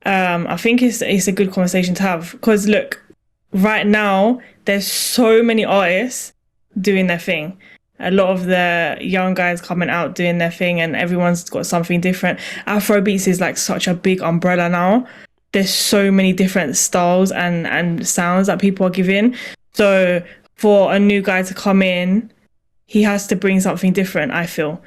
I think it's a good conversation to have. Because look, right now there's so many artists doing their thing. A lot of the young guys coming out doing their thing, and everyone's got something different. Afrobeats is like such a big umbrella now. There's so many different styles and sounds that people are giving. So for a new guy to come in, he has to bring something different, I feel.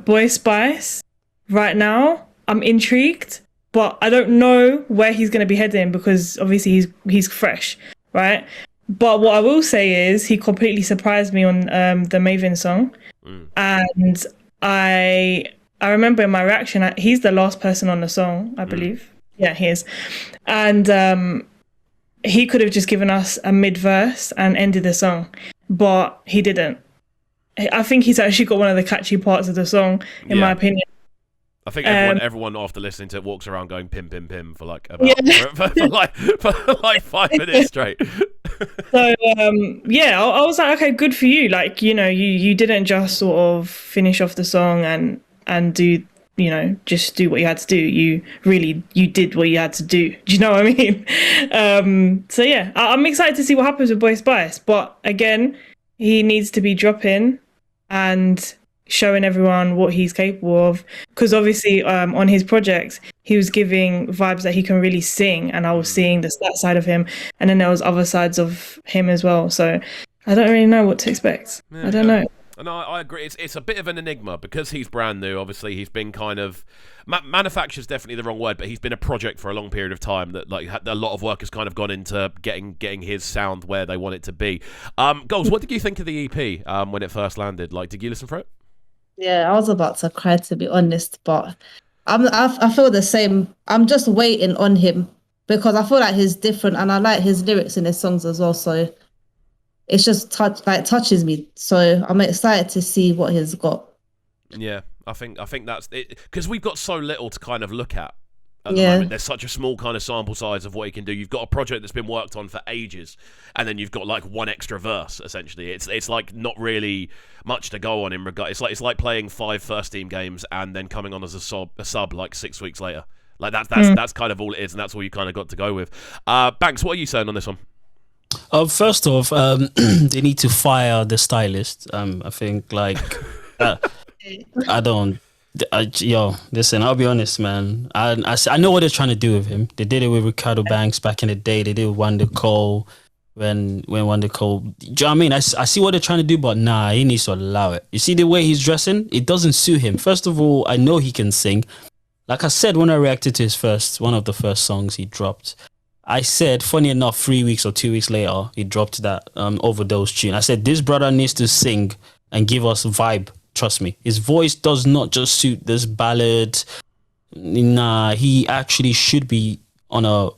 Boy Spice, right now, I'm intrigued, but I don't know where he's going to be heading, because obviously he's fresh, right? But what I will say is he completely surprised me on the Maven song, and I remember in my reaction, he's the last person on the song, I believe. Yeah, he is, and he could have just given us a mid verse and ended the song, but he didn't. I think he's actually got one of the catchy parts of the song, in my opinion. I think everyone after listening to it walks around going pim pim pim for like about for like 5 minutes straight. So I was like, okay, good for you. Like, you know, you didn't just sort of finish off the song and do, you know, just do what you had to do. You did what you had to do. Do you know what I mean? So yeah, I'm excited to see what happens with Boy Spice. But again, he needs to be dropping and showing everyone what he's capable of, because obviously on his projects he was giving vibes that he can really sing, and I was seeing that side of him, and then there was other sides of him as well. So I don't really know what to expect. I don't know. And I agree. It's a bit of an enigma because he's brand new. Obviously, he's been kind of manufacture's definitely the wrong word, but he's been a project for a long period of time. That like a lot of work has kind of gone into getting his sound where they want it to be. Goals. What did you think of the EP when it first landed? Like, did you listen for it? Yeah, I was about to cry, to be honest, but I feel the same. I'm just waiting on him because I feel like he's different, and I like his lyrics in his songs as well. So it's just touches me. So I'm excited to see what he's got. Yeah, I think that's it, because we've got so little to kind of look at the moment. There's such a small kind of sample size of what he can do. You've got a project that's been worked on for ages, and then you've got like one extra verse. Essentially, it's like not really much to go on in regard. It's like playing 5 first team games and then coming on as a sub like 6 weeks later. Like that's kind of all it is, and that's all you kind of got to go with. Banks, what are you saying on this one? First off, they need to fire the stylist. I think like listen, I'll be honest, man. I know what they're trying to do with him. They did it with Ricardo Banks back in the day. They did it with Wanda Cole when Wanda Cole. Do you know what I mean? I see what they're trying to do, but nah, he needs to allow it. You see the way he's dressing? It doesn't suit him. First of all, I know he can sing. Like I said when I reacted to one of the first songs he dropped, I said, funny enough, 3 weeks or 2 weeks later, he dropped that Overdose tune. I said, this brother needs to sing and give us vibe. Trust me. His voice does not just suit this ballad. Nah, he actually should be on a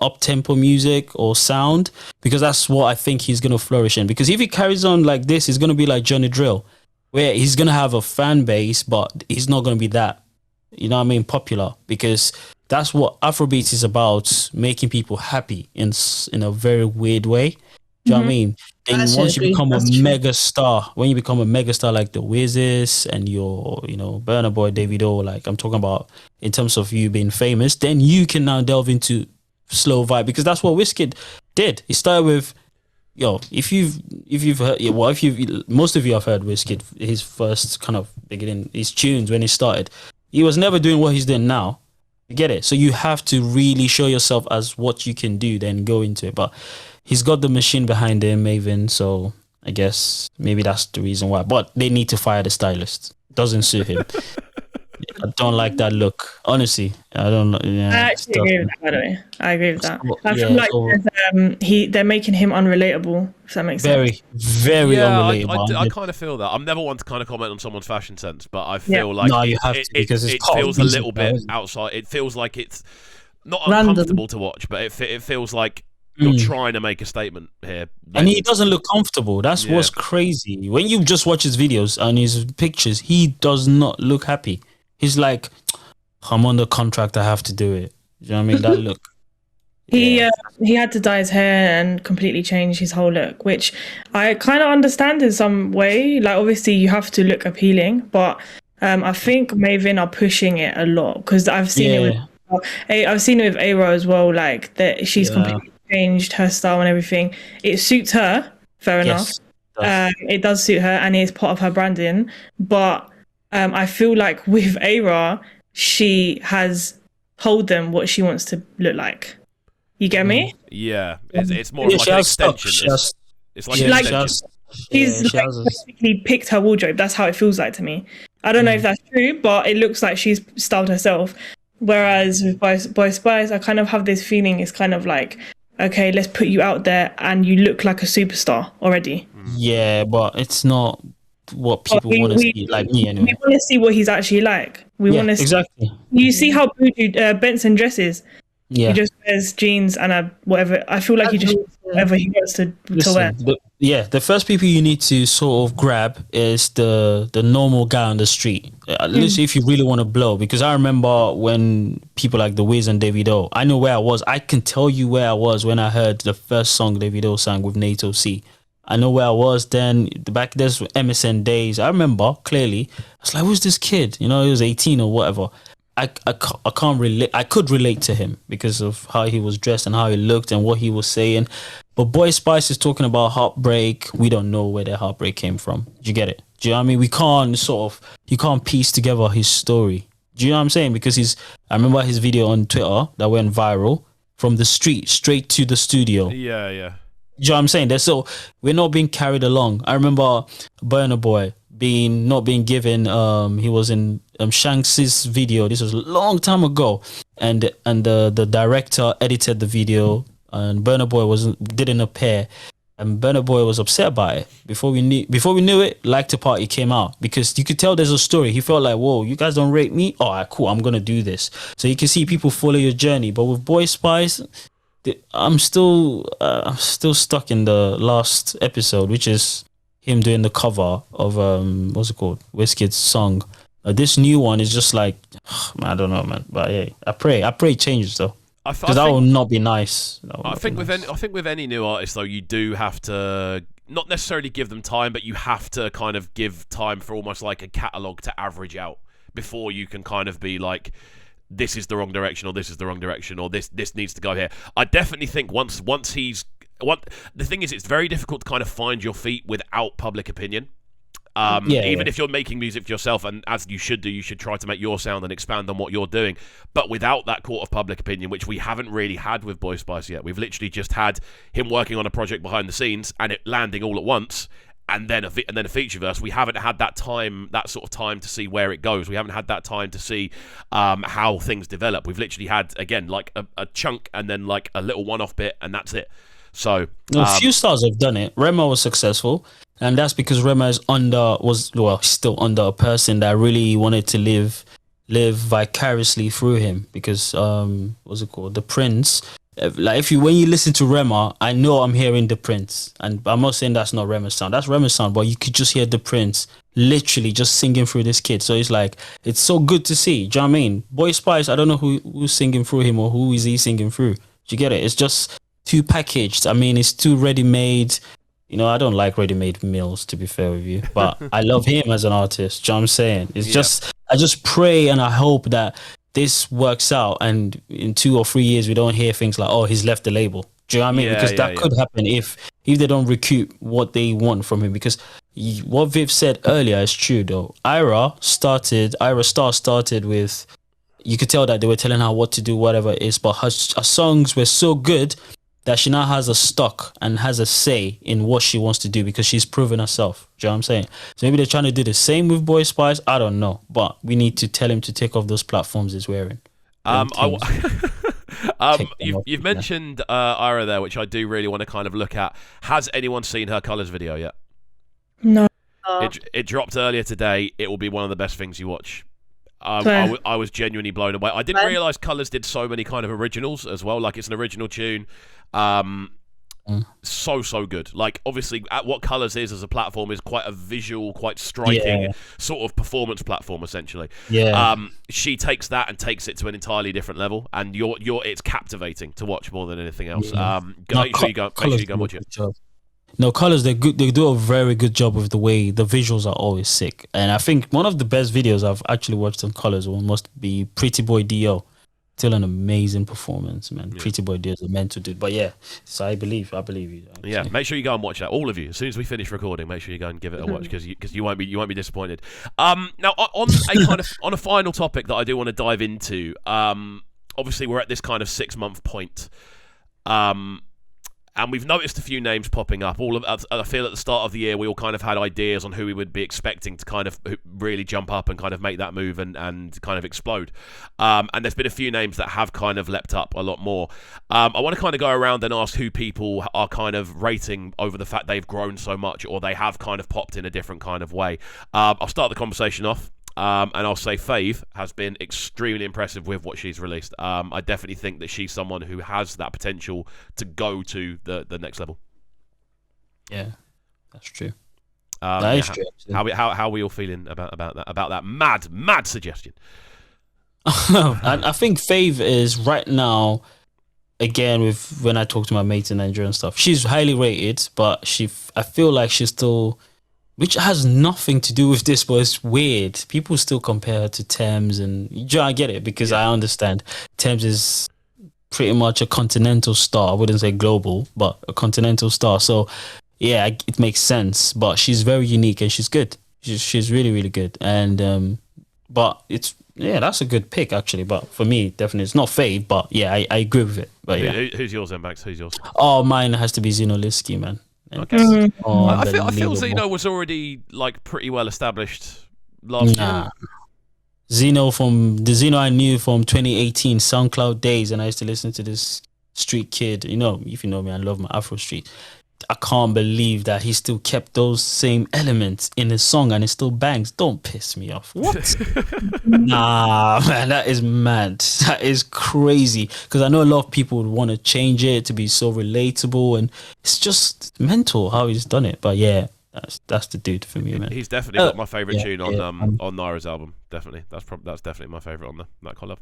up-tempo music or sound, because that's what I think he's going to flourish in. Because if he carries on like this, he's going to be like Johnny Drill, where he's going to have a fan base, but he's not going to be that, you know what I mean, popular. Because that's what Afrobeats is about, making people happy in a very weird way. Do you know what I mean? And once you become a mega star, when you become a mega star like the Wizzes and your, you know, Burna Boy, Davido, like I'm talking about in terms of you being famous, then you can now delve into slow vibe, because that's what Wizkid did. He started with, if you've heard, most of you have heard Wizkid, his first kind of beginning, his tunes when he started. He was never doing what he's doing now. You get it? So you have to really show yourself as what you can do, then go into it. But he's got the machine behind him, Maven, so I guess maybe that's the reason why. But they need to fire the stylist. Doesn't suit him. I don't like that look. Honestly, I don't. Yeah, I actually agree with that, by the way. I agree with that. I feel like they're making him unrelatable, if that makes sense. Very unrelatable. I kind of feel that. I'm never one to kind of comment on someone's fashion sense, but I feel like you have to, because it feels a little bit outside. It feels like it's not uncomfortable to watch, but it feels like you're trying to make a statement here. And he doesn't look comfortable. That's what's crazy. When you just watch his videos and his pictures, he does not look happy. He's like, I'm on the contract, I have to do it. You know what I mean? That look. He had to dye his hair and completely change his whole look, which I kind of understand in some way. Like, obviously, you have to look appealing, but I think Maven are pushing it a lot, because I've seen it with A-Ro as well. Like that, she's completely changed her style and everything. It suits her, fair enough. It does suit her, and it's part of her branding. But I feel like with A-Ra, she has told them what she wants to look like. You get me? Yeah, it's more like an extension. It's like an extension. She's basically picked her wardrobe. That's how it feels like to me. I don't know if that's true, but it looks like she's styled herself. Whereas with Boy Spice, I kind of have this feeling it's kind of like okay, let's put you out there and you look like a superstar already. Yeah, but it's not what people want to see, like me anyway. We want to see what he's actually like. We want to exactly. You see how Benson dresses. Yeah. He just wears jeans and whatever. I feel like he just whatever he wants to wear. The first people you need to sort of grab is the normal guy on the street. At least if you really want to blow. Because I remember when people like The Wiz and Davido, I know where I was. I can tell you where I was when I heard the first song Davido sang with NATO C. I know where I was then. Back there's MSN days. I remember clearly. I was like, who's this kid? You know, he was 18 or whatever. I can't relate. I could relate to him because of how he was dressed and how he looked and what he was saying. But Boy Spice is talking about heartbreak. We don't know where their heartbreak came from. Do you get it? Do you know what I mean? We can't you can't piece together his story. Do you know what I'm saying? Because I remember his video on Twitter that went viral from the street straight to the studio. Yeah. Do you know what I'm saying? So we're not being carried along. I remember Burna Boy not being given he was in Shanks' video. This was a long time ago, and the director edited the video and Burna Boy didn't appear, and Burna Boy was upset about it. Before we knew it, Like to Party came out, because you could tell there's a story. He felt like, whoa, you guys don't rate me? All right, cool, I'm gonna do this. So you can see people follow your journey. But with Boy Spice, I'm still stuck in the last episode, which is him doing the cover of what's it called, Wizkid's song. This new one is just like, I don't know, man. But hey, I pray it changes though, because that will not be nice. I think with any new artist though, you do have to not necessarily give them time, but you have to kind of give time for almost like a catalogue to average out before you can kind of be like, this is the wrong direction, or this is the wrong direction, or this needs to go here. I definitely think once the thing is, it's very difficult to kind of find your feet without public opinion. Even if you're making music for yourself, and as you should do, you should try to make your sound and expand on what you're doing. But without that court of public opinion, which we haven't really had with Boy Spice yet, we've literally just had him working on a project behind the scenes and it landing all at once, and then a feature verse. We haven't had that sort of time to see where it goes. We haven't had that time to see how things develop. We've literally had, again, like a chunk and then like a little one-off bit, and that's it. So a few stars have done it. Rema was successful, and that's because Rema is still under a person that really wanted to live vicariously through him. Because what's it called, the Prince. Like when you listen to Rema, I know I'm hearing the Prince, and I'm not saying that's not Rema's sound. That's Rema's sound, but you could just hear the Prince literally just singing through this kid. So it's like, it's so good to see. Do you know what I mean? Boy Spice, I don't know who's singing through him or who is he singing through. Do you get it? It's just too packaged. I mean, it's too ready-made. You know, I don't like ready-made meals, to be fair with you, but I love him as an artist. Do you know what I'm saying? It's just, I just pray and I hope that this works out, and in 2 or 3 years we don't hear things like, oh, he's left the label. Do you know what I mean? Because that could happen if they don't recoup what they want from him. Because what Viv said earlier is true though. Ira Star started with, you could tell that they were telling her what to do, whatever it is, but her songs were so good that she now has a stock and has a say in what she wants to do, because she's proven herself. Do you know what I'm saying? So maybe they're trying to do the same with Boy Spice. I don't know, but we need to tell him to take off those platforms he's wearing. You've mentioned Ira there, which I do really want to kind of look at. Has anyone seen her Colours video yet? No. It dropped earlier today. It will be one of the best things you watch. I was genuinely blown away. I didn't realise Colours did so many kind of originals as well. Like, it's an original tune. So good. Like, obviously, what Colours is as a platform is quite a visual, quite striking sort of performance platform, essentially. She takes that and takes it to an entirely different level, and it's captivating to watch more than anything else. Make sure you go and watch it. No, Colours, they do a very good job with the way the visuals are always sick. And I think one of the best videos I've actually watched on Colours must be Pretty Boy D.O. Still an amazing performance, man. Yeah. Pretty Boy D.O. is a mental dude. But yeah, so I believe you. Actually. Yeah, make sure you go and watch that. All of you. As soon as we finish recording, make sure you go and give it a watch, because you won't be disappointed. Now on a final topic that I do want to dive into. Obviously, we're at this kind of 6-month point. And we've noticed a few names popping up. I feel at the start of the year, we all kind of had ideas on who we would be expecting to kind of really jump up and kind of make that move and kind of explode. And there's been a few names that have kind of leapt up a lot more. I want to kind of go around and ask who people are kind of rating over the fact they've grown so much or they have kind of popped in a different kind of way. I'll start the conversation off. And I'll say Fave has been extremely impressive with what she's released. I definitely think that she's someone who has that potential to go to the next level. Yeah, that's true. That is true. How are we all feeling about that mad suggestion? I think Fave is right now, again, with when I talk to my mates in Nigeria and stuff, she's highly rated, but I feel like she's still, which has nothing to do with this, but it's weird. People still compare her to Thames, and I get it because I understand Thames is pretty much a continental star. I wouldn't say global, but a continental star. So yeah, it makes sense. But she's very unique and she's good. She's really, really good. And but that's a good pick actually. But for me, definitely it's not Fave. But yeah, I agree with it. But yeah, who's yours then, Max? Who's yours? Oh, mine has to be Xenoliski, man. Okay. I feel Zeno was already like pretty well established last year. The Zeno I knew from 2018 SoundCloud days, and I used to listen to this Street Kid. You know, if you know me, I love my Afro Street. I can't believe that he still kept those same elements in his song and it still bangs. Don't piss me off. What? Nah, man, that is mad. That is crazy. Because I know a lot of people would want to change it to be so relatable, and it's just mental how he's done it. But yeah, that's the dude for me, man. He's definitely got my favourite tune on Naira's album. Definitely, that's definitely my favourite on that collab.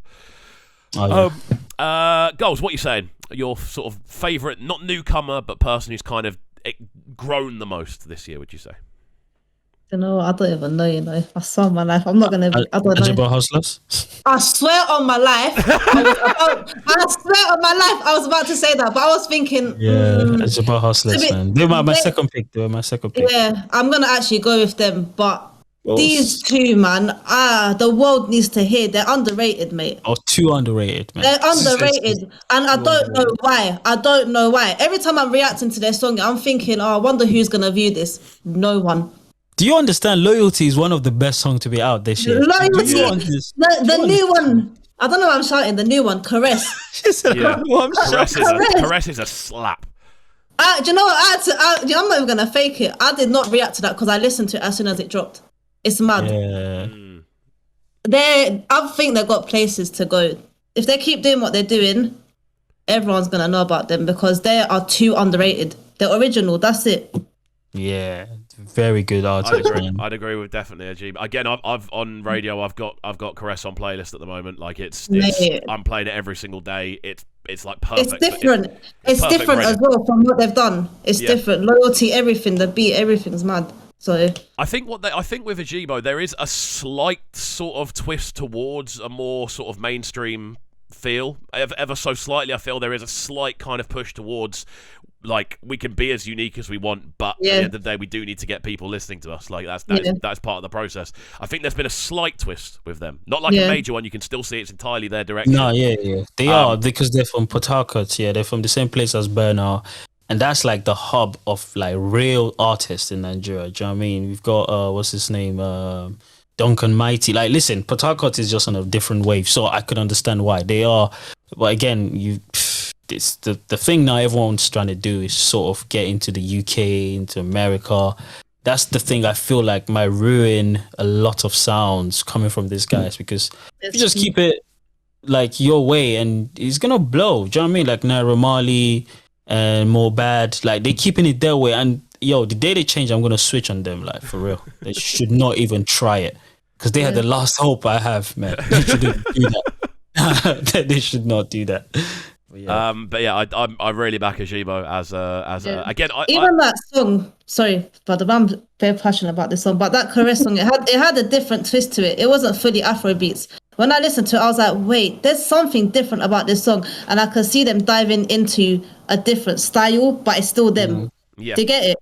Oh, yeah. Goals, what are you saying? Your sort of favourite, not newcomer, but person who's kind of grown the most this year, would you say? You know, I don't even know, I swear on my life. I'm not going to... I don't know. Ajabo Hustlers? I swear on my life. I swear on my life. I was about to say that, but I was thinking... Yeah, Ajabo Hustlers, man. They were my second pick. Yeah, I'm going to actually go with them, but... These two, man, the world needs to hear. They're underrated, mate. Oh, too underrated, man. They're underrated, and I don't know why. Every time I'm reacting to their song, I'm thinking, I wonder who's gonna view this. No one. Do you understand? Loyalty is one of the best songs to be out this year. Loyalty, the new one. I don't know why I'm shouting. The new one, Caress. Caress is a slap. Do you know what? I'm not even gonna fake it. I did not react to that because I listened to it as soon as it dropped. It's mad. Yeah. I think they've got places to go. If they keep doing what they're doing, everyone's gonna know about them because they are too underrated. They're original. That's it. Yeah, very good artist. I'd agree with definitely Ajib. Again, I've on radio. I've got Caress on playlist at the moment. Like it's I'm playing it every single day. It's like perfect. It's different. It's different as well from what they've done. It's different. Loyalty, everything. The beat, everything's mad. So I think with Ajibo there is a slight sort of twist towards a more sort of mainstream feel. Ever so slightly, I feel there is a slight kind of push towards like we can be as unique as we want, but at the end of the day, we do need to get people listening to us. Like that's part of the process. I think there's been a slight twist with them, not like a major one. You can still see it's entirely their direction. No, they are because they're from Port Harcourt. Yeah, they're from the same place as Burna'S. And that's like the hub of like real artists in Nigeria. Do you know what I mean? We've got what's his name, Duncan Mighty. Like, listen, Port Harcourt is just on a different wave, so I could understand why they are. But again, it's the thing now. Everyone's trying to do is sort of get into the UK, into America. That's the thing. I feel like might ruin a lot of sounds coming from these guys because if you just keep it like your way, and it's gonna blow. Do you know what I mean? Like Naira Marley and More Bad, like they keeping it their way. And the day they change, I'm gonna switch on them. Like for real, they should not even try it because they had the last hope I have, man. They shouldn't do that. They should not do that. But yeah, I really back Ajibo as again. That song. Sorry, but I'm very passionate about this song. But that Caress song, it had a different twist to it. It wasn't fully Afro beats. When I listened to it, I was like, wait, there's something different about this song, and I could see them diving into a different style, but it's still them. Yeah. Do you get it?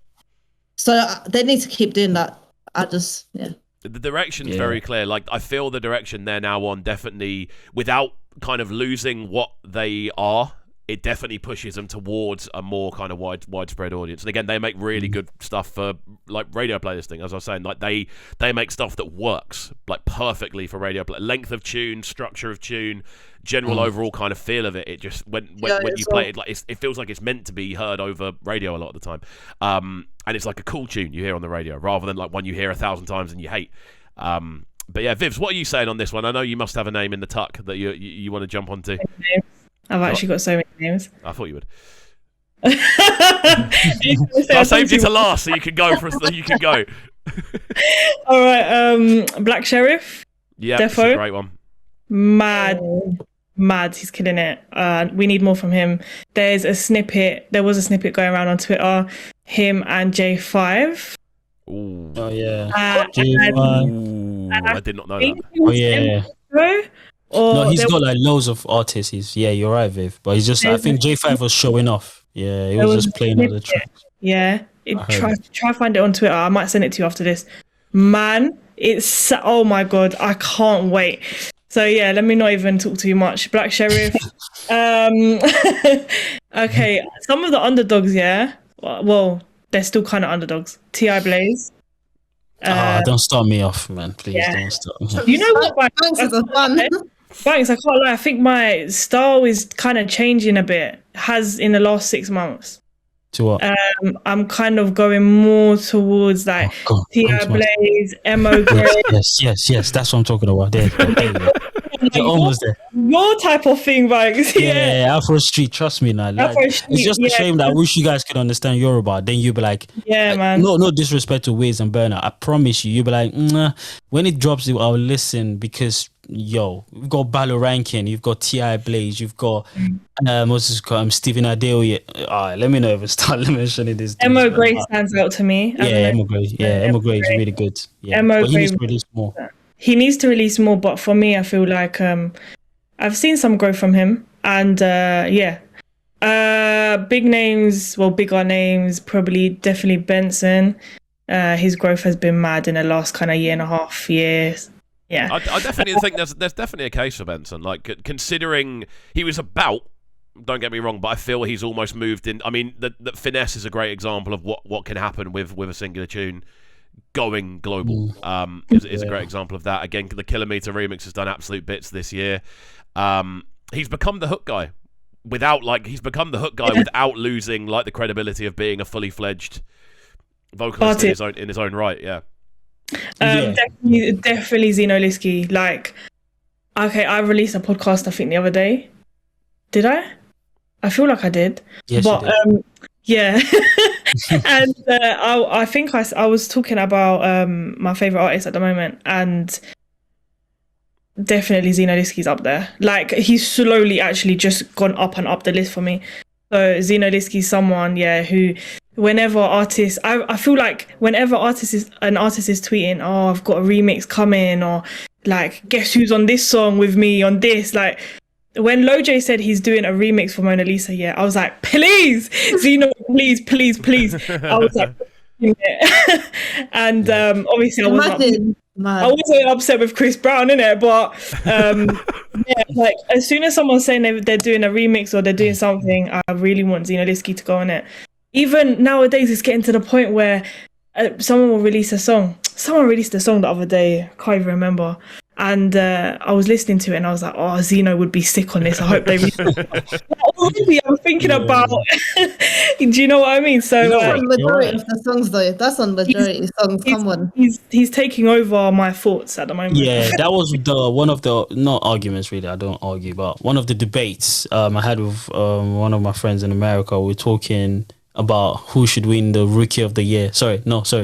So they need to keep doing that. The direction's very clear. Like I feel the direction they're now on definitely without kind of losing what they are it definitely pushes them towards a more kind of widespread audience. And again, they make really good stuff for like radio playlisting. As I was saying, like they make stuff that works like perfectly for radio play. Length of tune, structure of tune, general overall kind of feel of it. It just when you play it, like it feels like it's meant to be heard over radio a lot of the time. And it's like a cool tune you hear on the radio rather than like one you hear 1,000 times and you hate. But yeah, Vivs, what are you saying on this one? I know you must have a name in the tuck that you want to jump onto. I've actually got so many names. I thought you would. I saved you to last, so you can go you can go. All right, Black Sheriff. Yeah, that's a great one. Mad, he's killing it. We need more from him. There was a snippet going around on Twitter. Him and J5. Ooh. Oh yeah. I did not know that. Oh yeah. No, he's got like loads of artists. You're right, Viv. But he's just, I think J5 was showing off. Yeah, he was just playing all the tracks. Yeah, try find it on Twitter. I might send it to you after this. Man, it's, oh my God, I can't wait. So yeah, let me not even talk too much. Black Sheriff. Okay, some of the underdogs, yeah. Well, they're still kind of underdogs. T.I. Blaze. Don't start me off, man. Please don't start me off. You know what? Banks is fun. Banks, I can't lie. I think my style is kind of changing a bit. Has in the last 6 months. To what? I'm kind of going more towards like T.I. Blaze, Emo Gray. Yes. That's what I'm talking about. There you go. You're almost there. Your type of thing, Banks. Yeah, Afro Street. Trust me, now. Like, it's just a shame that I wish you guys could understand Yoruba. Then you'd be like, man. No disrespect to Wiz and Burna. I promise you, you'll be like, when it drops, I'll listen because we've got Ballo Rankin, you've got T.I. Blaze, you've got what's his called, Stephen Adeoye. Let me know if I start mentioning this. Emo Gray stands out to me. Emo Gray. Emo Gray is really good. Yeah, Emo but he needs to release more. He needs to release more, but for me, I feel like I've seen some growth from him, and bigger names, probably definitely Benson. His growth has been mad in the last kind of year and a half years. Yeah, I definitely think there's definitely a case for Benson. Like considering he was about, don't get me wrong, but I feel he's almost moved in. I mean, the Finesse is a great example of what can happen with a singular tune going global. Is a great example of that. Again, the Kilometer remix has done absolute bits this year. He's become the hook guy without losing like the credibility of being a fully fledged vocalist in his own right. Yeah. Definitely Xenoliski. Like, okay, I released a podcast I think the other day. Did I? I feel like I did. Yes, but you did. yeah. And I think I was talking about my favorite artist at the moment, and definitely Xenoliski's up there. Like, he's slowly actually just gone up and up the list for me. So Xenoliski's someone, who whenever artists, I feel like whenever an artist is tweeting, oh, I've got a remix coming, or like, guess who's on this song with me on this, like, when Lil J said he's doing a remix for Mona Lisa, I was like, please, Xeno, please. I was like, and obviously I wasn't upset with Chris Brown, innit? But like, as soon as someone's saying they're doing a remix or they're doing something, I really want Xenoliski to go on it. Even nowadays, it's getting to the point where someone will release a song. Someone released a song the other day, I can't even remember. And I was listening to it and I was like, oh, Xeno would be sick on this. I hope they release it. Already I'm thinking about, do you know what I mean? So that's on majority of the songs though. That's on majority of songs. Come on. He's taking over my thoughts at the moment. Yeah, that was one of the, not arguments really, I don't argue, but one of the debates I had with one of my friends in America. We're talking about who should win the Rookie of the Year.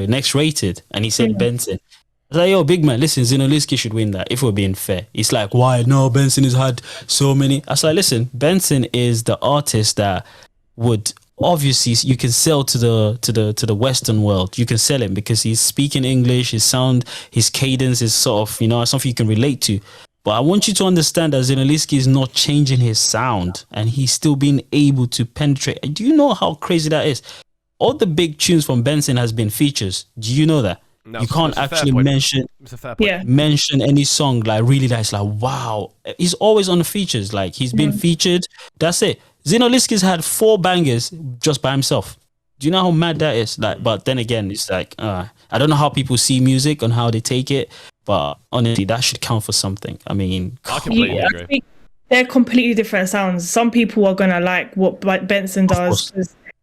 Next Rated. And he said Benson. I was like, yo, big man, listen, Xenoliski should win that, if we're being fair. It's like, why? No, Benson has had so many. I was like, listen, Benson is the artist that would, obviously, you can sell to the Western world. You can sell him because he's speaking English, his sound, his cadence is sort of, something you can relate to. But I want you to understand that Xenoliski is not changing his sound and he's still being able to penetrate. Do you know how crazy that is? All the big tunes from Benson has been features. Do you know that? No, you can't actually mention any song like really that's like, wow. He's always on the features. Like, he's been featured. That's it. Liski's had 4 bangers just by himself. Do you know how mad that is? Like, but then again, it's like I don't know how people see music and how they take it, but honestly, that should count for something. I mean, I completely agree. I think they're completely different sounds. Some people are gonna like what Benson does.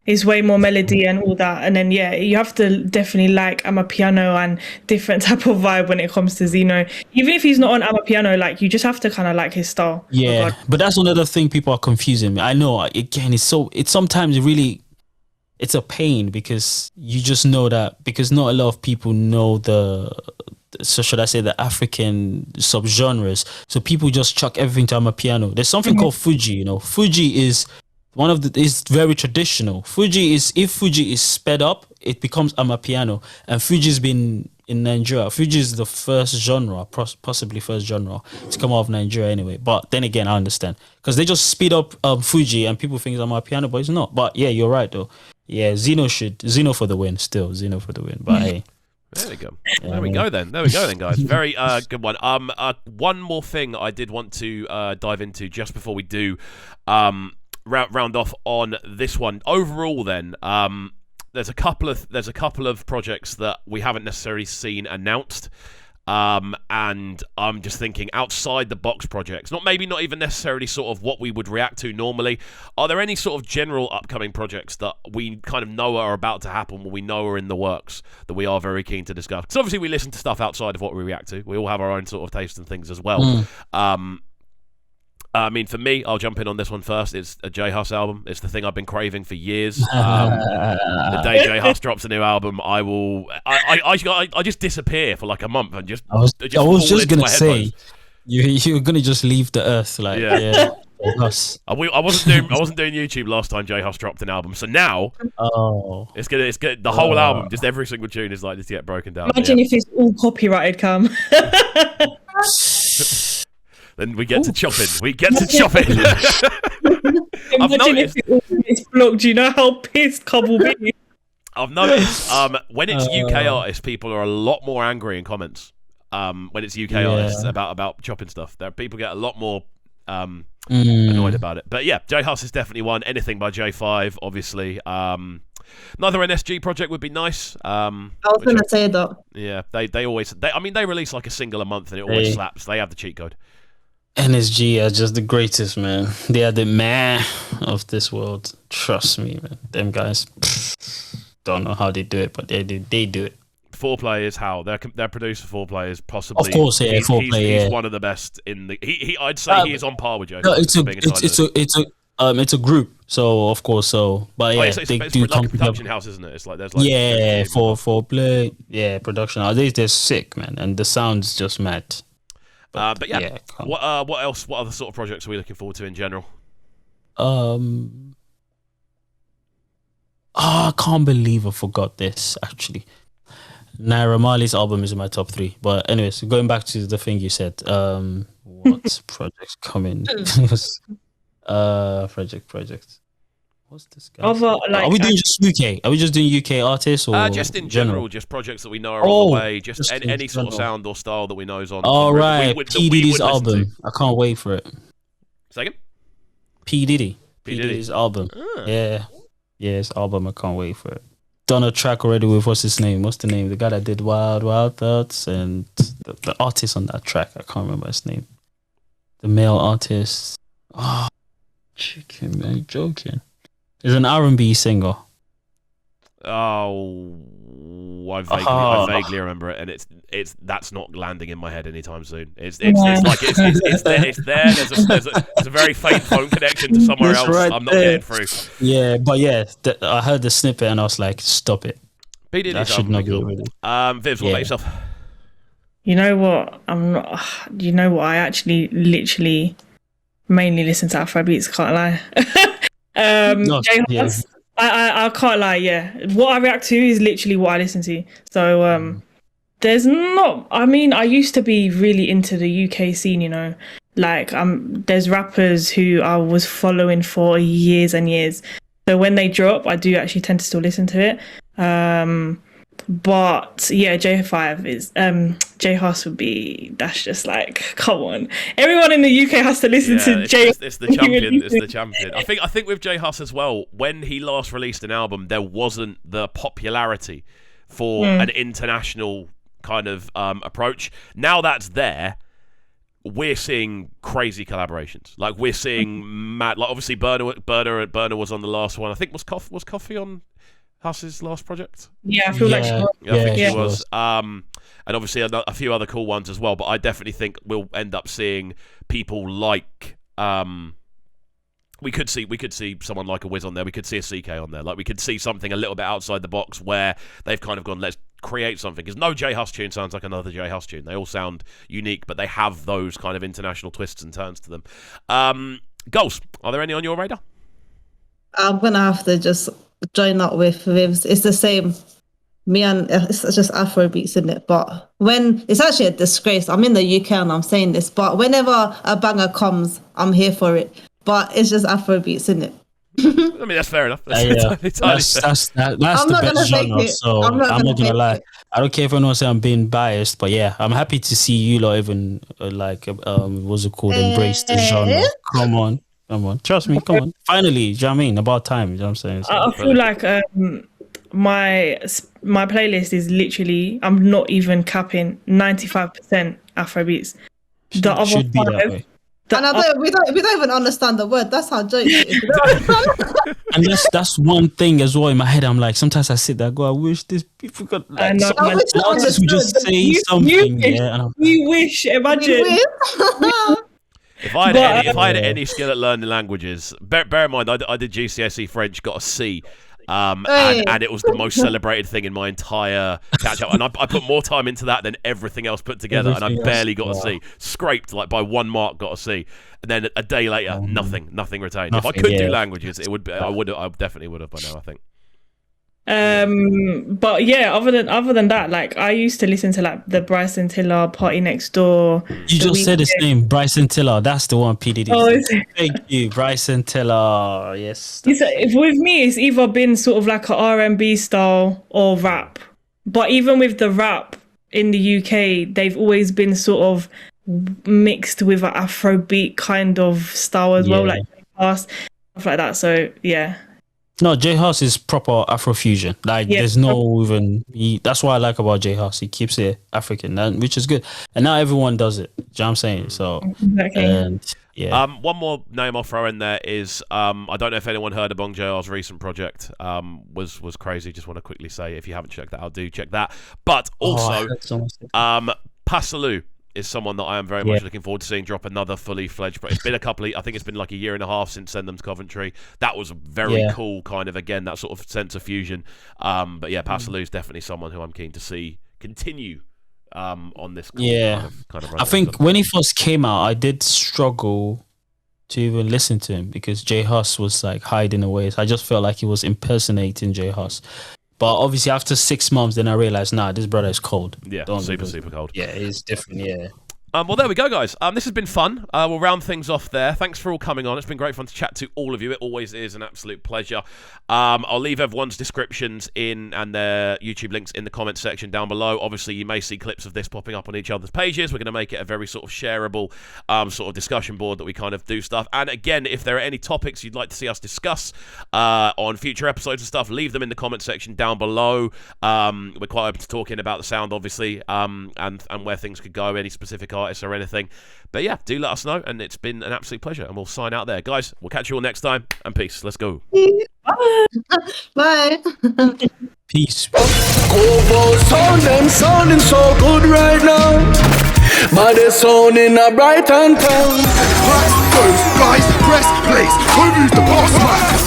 It's way more melody and all that, and then you have to definitely like Amapiano and different type of vibe when it comes to Zeno. Even if he's not on Amapiano, like you just have to kind of like his style. Yeah, but that's another thing people are confusing me. I know, again, it's sometimes really, it's a pain because you just know that, because not a lot of people know so should I say the African subgenres. So people just chuck everything to Amapiano. There's something called Fuji. Fuji is is very traditional. If Fuji is sped up, it becomes Amapiano. And Fuji's been in Nigeria. Fuji is the first genre, possibly first genre to come out of Nigeria anyway. But then again, I understand because they just speed up Fuji and people think it's Amapiano, but it's not. But yeah, you're right though. Yeah, Zeno for the win. Still Zeno for the win. But hey. There we go. There we go then, guys. Very good one. One more thing I did want to dive into just before we do round off on this one. Overall, then, there's a couple of projects that we haven't necessarily seen announced, and I'm just thinking outside the box projects. Not even necessarily sort of what we would react to normally. Are there any sort of general upcoming projects that we kind of know are about to happen, or we know are in the works that we are very keen to discuss? Because obviously we listen to stuff outside of what we react to. We all have our own sort of taste and things as well. I mean, for me, I'll jump in on this one first. It's a J Hus album. It's the thing I've been craving for years. The day J Hus drops a new album, I just disappear for like a month and just. I was just gonna say, you're gonna just leave the earth, like yeah. Hus. I wasn't doing YouTube last time J Hus dropped an album, so now it's good. The whole album, just every single tune is like just get broken down. Imagine if it's all copyrighted, Cam. Then we get to chopping. I've Imagine noticed if it's blocked. You know how pissed Cobb will be. I've noticed when it's UK artists, people are a lot more angry in comments. When it's UK artists about chopping stuff, people get a lot more annoyed about it. But yeah, J Hus is definitely one. Anything by J5, obviously. Another NSG project would be nice. I was going to say that. Yeah, they always release like a single a month and it always slaps. They have the cheat code. NSG are just the greatest, man. They are the man of this world. Trust me, man. Them guys, don't know how they do it, but they do it. 4Play, how they're produced for 4Play is possibly. Of course, yeah, 4Play. He's one of the best in the. I'd say he is on par with Joe. No, it's a group, so of course, but yeah, they do like a production house, isn't it? It's like there's like 4Play, production house. They're sick, man, and the sound's just mad. But yeah, what else? What other sort of projects are we looking forward to in general? I can't believe I forgot this. Actually, Naira Marley's album is in my top 3. But anyways, going back to the thing you said, what projects coming? Project. What's this guy? Are we doing just UK? Are we just doing UK artists or just in general? Just projects that we know are on the way. Just any sort of sound or style that we know is on. All right, P Diddy's album. I can't wait for it. Second. P Diddy's album. Yeah, his album. I can't wait for it. Done a track already with what's his name? What's the name? The guy that did Wild Wild Thoughts and the artist on that track. I can't remember his name. The male artist. Oh, chicken man, joking. He's an R&B singer. Oh, I vaguely remember it, and that's not landing in my head anytime soon. It's there. There's a very faint phone connection to somewhere else. Right, I'm not getting through. Yeah, but I heard the snippet and I was like, stop it. That should not be cool. Vivs, what about yourself? You know what? I'm not. You know what? I actually literally mainly listen to Afrobeats. Can't lie. I can't lie. Yeah, what I react to is literally what I listen to. So there's not. I mean, I used to be really into the UK scene. You know, like there's rappers who I was following for years and years. So when they drop, I do actually tend to still listen to it. But yeah, J5 is J Hus would be. That's just like, come on, everyone in the UK has to listen to J. It's the champion. It's the champion. I think with J Hus as well. When he last released an album, there wasn't the popularity for an international kind of approach. Now that's there. We're seeing crazy collaborations. Like we're seeing mad. Like obviously, Burna was on the last one. I think was Coffee on Huss's last project? Yeah, I feel like she was. I think she was. And obviously a few other cool ones as well. But I definitely think we'll end up seeing people like we could see someone like a Wiz on there. We could see a CK on there. Like we could see something a little bit outside the box where they've kind of gone, let's create something. Because no J Hus tune sounds like another J Hus tune. They all sound unique, but they have those kind of international twists and turns to them. Goals, are there any on your radar? I'm gonna have to just join up with Vivs. It's the same. Me and it's just Afro beats, isn't it? But when it's actually a disgrace. I'm in the UK and I'm saying this, but whenever a banger comes, I'm here for it. But it's just Afro beats, isn't it? I mean, that's fair enough. That's the best genre. So I'm not gonna lie. I don't care if anyone say I'm being biased, but yeah, I'm happy to see you lot even what's it called? Embrace the genre. Come on. Trust me, come on. Finally, do you know what I mean? About time, you know what I'm saying? So, I feel like my playlist is literally, I'm not even capping, 95% Afrobeats. The other should be that way. And we don't even understand the word. That's how joke it is. And that's one thing as well in my head. I'm like, sometimes I sit there, I wish these people could like someone else would just say something. You wish, imagine. If I had any skill at learning languages, bear in mind, I did GCSE French, got a C, and it was the most celebrated thing in my entire catch-up. And I put more time into that than everything else put together, and I barely got a C. Scraped, like, by 1 mark, got a C. And then a day later, nothing retained. If I could do languages, I definitely would have by now, I think. But yeah, other than that, like I used to listen to like the Bryson Tiller, Party Next Door. You just said his name, Bryson Tiller. That's the one, PDD. Thank you, Bryson Tiller. Yes. With me, it's either been sort of like a R&B style or rap. But even with the rap in the UK, they've always been sort of mixed with an Afrobeat kind of style as well, like stuff like that. So yeah. No, J Hus is proper Afrofusion. Like there's no even. That's what I like about J Hus. He keeps it African, which is good. And now everyone does it. Do you know what I'm saying? So one more name I'll throw in there is I don't know if anyone heard of Bong JR's recent project. Was crazy. Just want to quickly say if you haven't checked that out, do check that. But also Pasaloo is someone that I am very much looking forward to seeing drop another fully fledged. But it's been I think it's been like a year and a half since Send Them to Coventry. That was a very cool kind of, again, that sort of sense of fusion. But yeah, Pasaloo is definitely someone who I'm keen to see continue on this kind of run. I think when he first came out, I did struggle to even listen to him because J Hus was like hiding away. I just felt like he was impersonating J Hus. But obviously, after 6 months, then I realized, this brother is cold. Yeah, super cold. Yeah, he's different. Yeah. Well, there we go, guys. This has been fun. We'll round things off there. Thanks for all coming on. It's been great fun to chat to all of you. It always is an absolute pleasure. I'll leave everyone's descriptions in and their YouTube links in the comments section down below. Obviously, you may see clips of this popping up on each other's pages. We're going to make it a very sort of shareable sort of discussion board that we kind of do stuff. And again, if there are any topics you'd like to see us discuss on future episodes and stuff, leave them in the comments section down below. We're quite open to talking about the sound, obviously, and where things could go, any specific artists or anything. But yeah, do let us know, and it's been an absolute pleasure, and we'll sign out there. Guys, we'll catch you all next time, and peace. Let's go. Bye. Peace. Sounding so good right now. But they're sounding a Brighton town. Guys, press, place. Who's the boss man?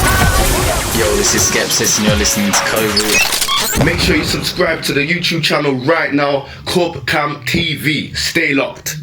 Yo, this is Skepsis, and you're listening to KXVU. Make sure you subscribe to the YouTube channel right now, CubCamTV. Stay locked.